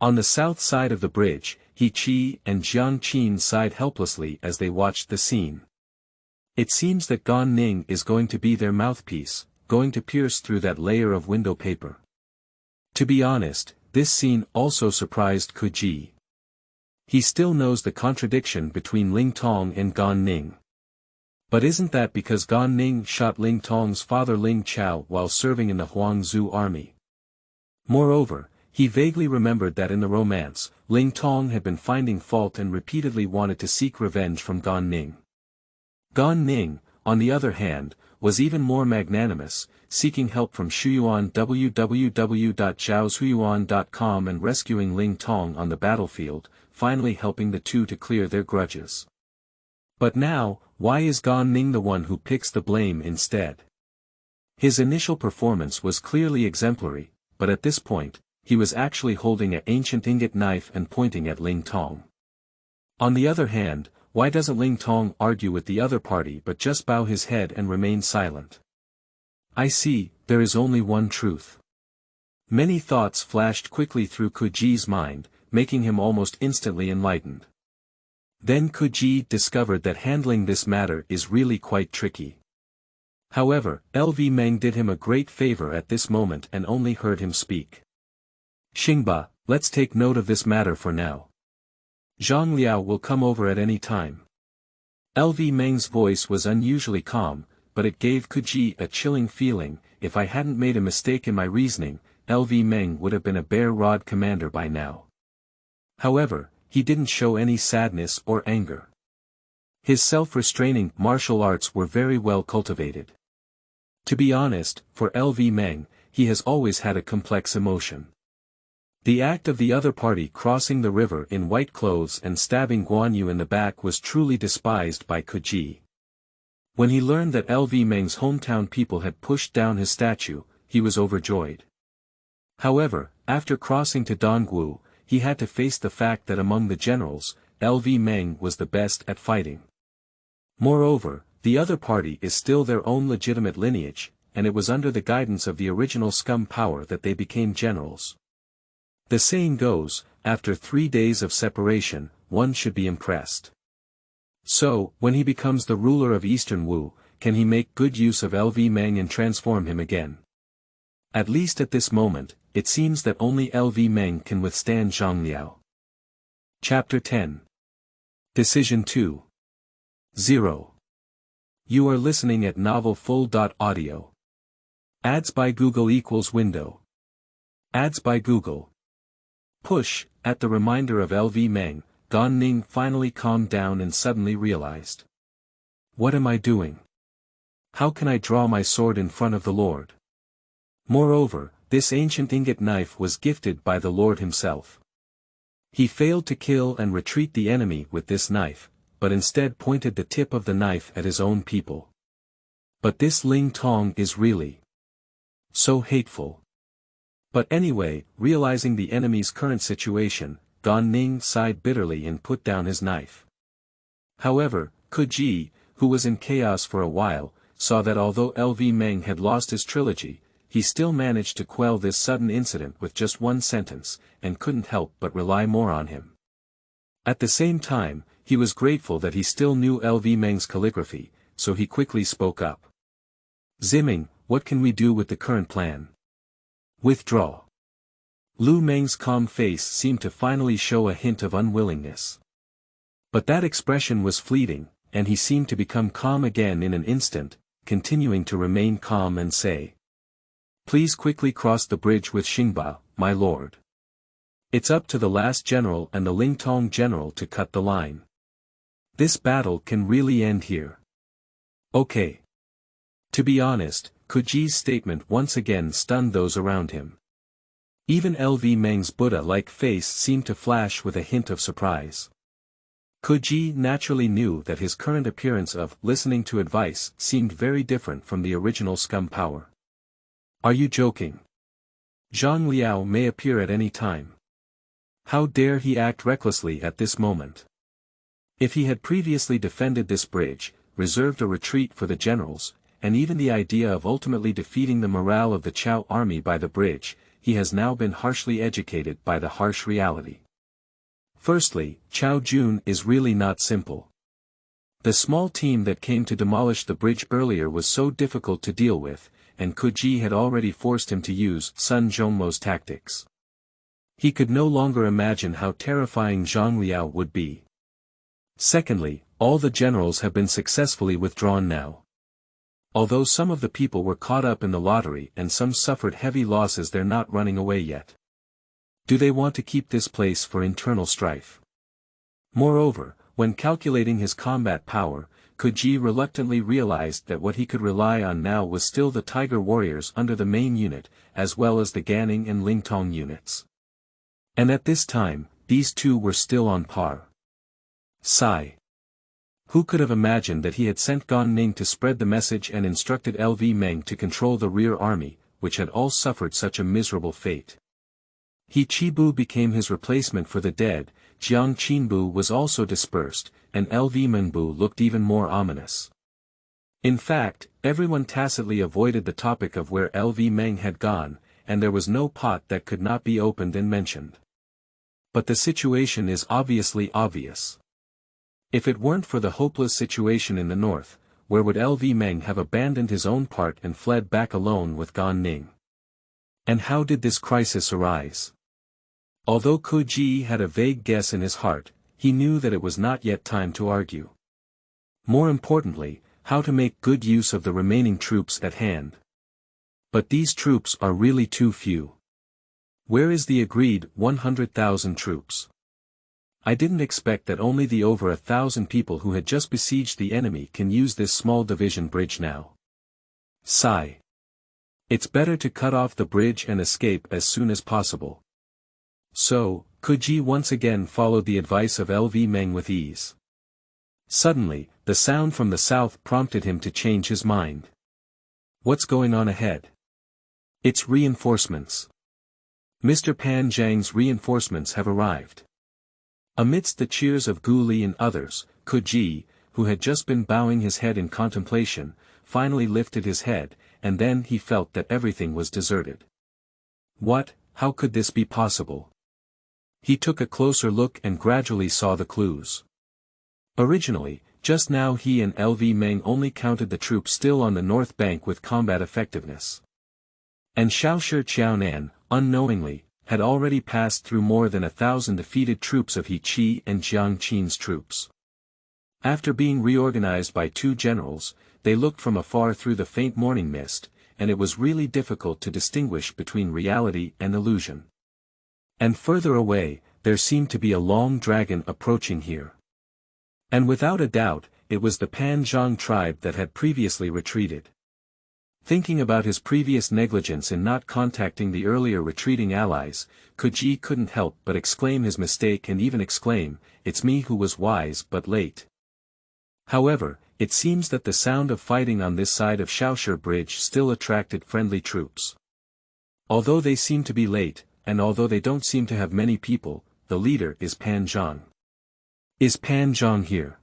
On the south side of the bridge, He Qi and Jiang Qin sighed helplessly as they watched the scene. It seems that Gan Ning is going to be their mouthpiece, going to pierce through that layer of window paper. To be honest, this scene also surprised Kuji. He still knows the contradiction between Ling Tong and Gan Ning. But isn't that because Gan Ning shot Ling Tong's father Ling Chao while serving in the Huangzu army? Moreover, he vaguely remembered that in the romance, Ling Tong had been finding fault and repeatedly wanted to seek revenge from Gan Ning. Gan Ning, on the other hand, was even more magnanimous, seeking help from Shuyuan www.zhaoshuyuan.com and rescuing Ling Tong on the battlefield, finally helping the two to clear their grudges. But now, why is Gan Ning the one who picks the blame instead? His initial performance was clearly exemplary, but at this point, he was actually holding an ancient ingot knife and pointing at Ling Tong. On the other hand, why doesn't Ling Tong argue with the other party but just bow his head and remain silent? I see, there is only one truth. Many thoughts flashed quickly through Kuji's mind, making him almost instantly enlightened. Then Kuji discovered that handling this matter is really quite tricky. However, LV Meng did him a great favor at this moment and only heard him speak. "Xingba, let's take note of this matter for now. Zhang Liao will come over at any time." LV Meng's voice was unusually calm, but it gave Kuji a chilling feeling. If I hadn't made a mistake in my reasoning, LV Meng would have been a bare rod commander by now. However, he didn't show any sadness or anger. His self-restraining martial arts were very well cultivated. To be honest, for LV Meng, he has always had a complex emotion. The act of the other party crossing the river in white clothes and stabbing Guan Yu in the back was truly despised by Kuji. When he learned that LV Meng's hometown people had pushed down his statue, he was overjoyed. However, after crossing to Dongwu, he had to face the fact that among the generals, LV Meng was the best at fighting. Moreover, the other party is still their own legitimate lineage, and it was under the guidance of the original scum power that they became generals. The saying goes, after 3 days of separation, one should be impressed. So, when he becomes the ruler of Eastern Wu, can he make good use of LV Meng and transform him again? At least at this moment, it seems that only LV Meng can withstand Zhang Liao. Chapter 10. Decision 2. 0. You are listening at novelfull.audio. Ads by Google equals window. Ads by Google. Push. At the reminder of LV Meng, Gan Ning finally calmed down and suddenly realized. What am I doing? How can I draw my sword in front of the Lord? Moreover, this ancient ingot knife was gifted by the Lord himself. He failed to kill and retreat the enemy with this knife, but instead pointed the tip of the knife at his own people. But this Ling Tong is really so hateful. But anyway, realizing the enemy's current situation, Gan Ning sighed bitterly and put down his knife. However, Kuji, who was in chaos for a while, saw that although LV Meng had lost his trilogy, he still managed to quell this sudden incident with just one sentence, and couldn't help but rely more on him. At the same time, he was grateful that he still knew LV Meng's calligraphy, so he quickly spoke up. Ziming, what can we do with the current plan? Withdraw. Lu Meng's calm face seemed to finally show a hint of unwillingness. But that expression was fleeting, and he seemed to become calm again in an instant, continuing to remain calm and say, "Please quickly cross the bridge with Xingba, my lord. It's up to the last general and the Lingtong general to cut the line. This battle can really end here." Okay. To be honest, Kuji's statement once again stunned those around him. Even LV Meng's Buddha-like face seemed to flash with a hint of surprise. Kuji naturally knew that his current appearance of listening to advice seemed very different from the original scum power. Are you joking? Zhang Liao may appear at any time. How dare he act recklessly at this moment? If he had previously defended this bridge, reserved a retreat for the generals, and even the idea of ultimately defeating the morale of the Chao army by the bridge, he has now been harshly educated by the harsh reality. Firstly, Chao Jun is really not simple. The small team that came to demolish the bridge earlier was so difficult to deal with, and Kuji had already forced him to use Sun Zhongmou's tactics. He could no longer imagine how terrifying Zhang Liao would be. Secondly, all the generals have been successfully withdrawn now. Although some of the people were caught up in the lottery and some suffered heavy losses, they're not running away yet. Do they want to keep this place for internal strife? Moreover, when calculating his combat power, Kuji reluctantly realized that what he could rely on now was still the Tiger warriors under the main unit, as well as the Ganning and Lingtong units. And at this time, these two were still on par. Sigh. Who could have imagined that he had sent Gan Ning to spread the message and instructed LV Meng to control the rear army, which had all suffered such a miserable fate? He Chibu became his replacement for the dead, Jiang Qinbu was also dispersed, and LV Menbu looked even more ominous. In fact, everyone tacitly avoided the topic of where LV Meng had gone, and there was no pot that could not be opened and mentioned. But the situation is obviously obvious. If it weren't for the hopeless situation in the north, where would LV Meng have abandoned his own part and fled back alone with Gan Ning? And how did this crisis arise? Although Kuji had a vague guess in his heart, he knew that it was not yet time to argue. More importantly, how to make good use of the remaining troops at hand. But these troops are really too few. Where is the agreed 100,000 troops? I didn't expect that only the over 1,000 people who had just besieged the enemy can use this small division bridge now. Sigh. It's better to cut off the bridge and escape as soon as possible. So, Kuji once again followed the advice of LV Meng with ease. Suddenly, the sound from the south prompted him to change his mind. What's going on ahead? It's reinforcements. Mr. Pan Zhang's reinforcements have arrived. Amidst the cheers of Gu Li and others, Kuji, who had just been bowing his head in contemplation, finally lifted his head, and then he felt that everything was deserted. What? How could this be possible? He took a closer look and gradually saw the clues. Originally, just now he and LV Meng only counted the troops still on the north bank with combat effectiveness. And Xiaoshi Qiaonan, unknowingly, had already passed through more than 1,000 defeated troops of He Qi and Jiang Qin's troops. After being reorganized by two generals, they looked from afar through the faint morning mist, and it was really difficult to distinguish between reality and illusion. And further away, there seemed to be a long dragon approaching here. And without a doubt, it was the Pan Zhang tribe that had previously retreated. Thinking about his previous negligence in not contacting the earlier retreating allies, Kuji couldn't help but exclaim his mistake and even exclaim, "It's me who was wise but late." However, it seems that the sound of fighting on this side of Xiaoshi Bridge still attracted friendly troops. Although they seem to be late, and although they don't seem to have many people, the leader is Pan Zhang. Is Pan Zhang here?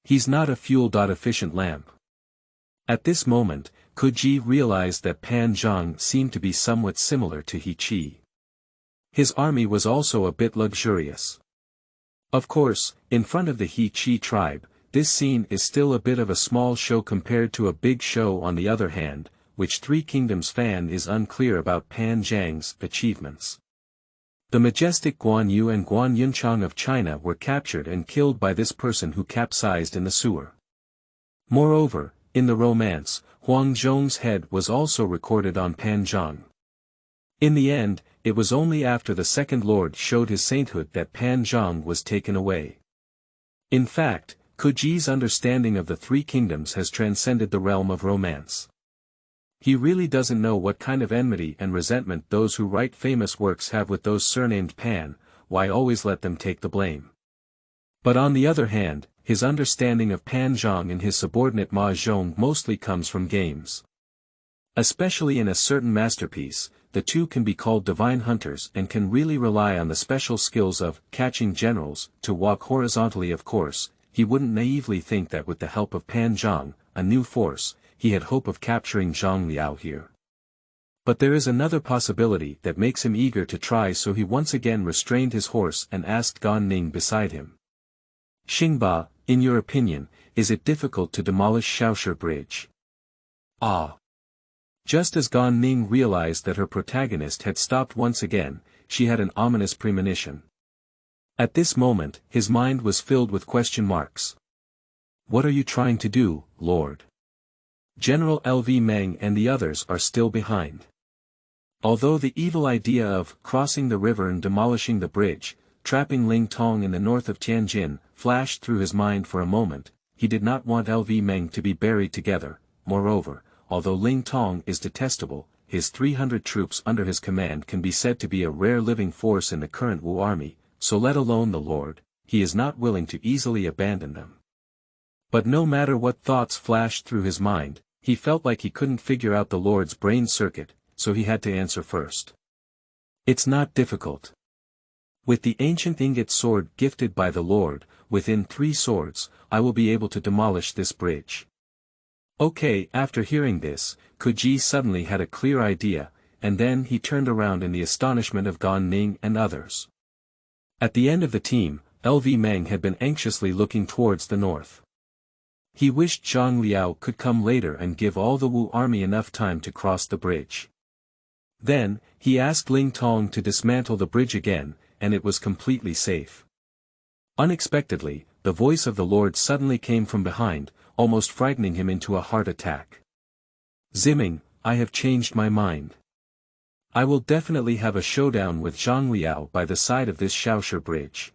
He's not a fuel-efficient lamp. At this moment, Kuji realized that Pan Zhang seemed to be somewhat similar to He Qi. His army was also a bit luxurious. Of course, in front of the He Qi tribe, this scene is still a bit of a small show compared to a big show. On the other hand, which Three Kingdoms fan is unclear about Pan Zhang's achievements. The majestic Guan Yu and Guan Yunchang of China were captured and killed by this person who capsized in the sewer. Moreover, in the romance, Huang Zhong's head was also recorded on Panzhang. In the end, it was only after the second lord showed his sainthood that Panzhang was taken away. In fact, Kuji's understanding of the three kingdoms has transcended the realm of romance. He really doesn't know what kind of enmity and resentment those who write famous works have with those surnamed Pan, why always let them take the blame. But on the other hand, his understanding of Panzhang and his subordinate Ma Zhong mostly comes from games. Especially in a certain masterpiece, the two can be called divine hunters and can really rely on the special skills of catching generals to walk horizontally. Of course, he wouldn't naively think that with the help of Panzhang, a new force, he had hope of capturing Zhang Liao here. But there is another possibility that makes him eager to try, so he once again restrained his horse and asked Gan Ning beside him. Xingba, in your opinion, is it difficult to demolish Xiaoshe Bridge? Ah! Just as Gan Ning realized that her protagonist had stopped once again, she had an ominous premonition. At this moment, his mind was filled with question marks. What are you trying to do, Lord? General Lv Meng and the others are still behind. Although the evil idea of crossing the river and demolishing the bridge, trapping Ling Tong in the north of Tianjin, flashed through his mind for a moment, he did not want Lv Meng to be buried together. Moreover, although Ling Tong is detestable, his 300 troops under his command can be said to be a rare living force in the current Wu army, so let alone the Lord, he is not willing to easily abandon them. But no matter what thoughts flashed through his mind, he felt like he couldn't figure out the Lord's brain circuit, so he had to answer first. It's not difficult. With the ancient ingot sword gifted by the Lord, within 3 swords, I will be able to demolish this bridge. Okay, after hearing this, Kuji suddenly had a clear idea, and then he turned around in the astonishment of Gan Ning and others. At the end of the team, Lv Meng had been anxiously looking towards the north. He wished Zhang Liao could come later and give all the Wu army enough time to cross the bridge. Then, he asked Ling Tong to dismantle the bridge again, and it was completely safe. Unexpectedly, the voice of the Lord suddenly came from behind, almost frightening him into a heart attack. Ziming, I have changed my mind. I will definitely have a showdown with Zhang Liao by the side of this Xiaoshe bridge.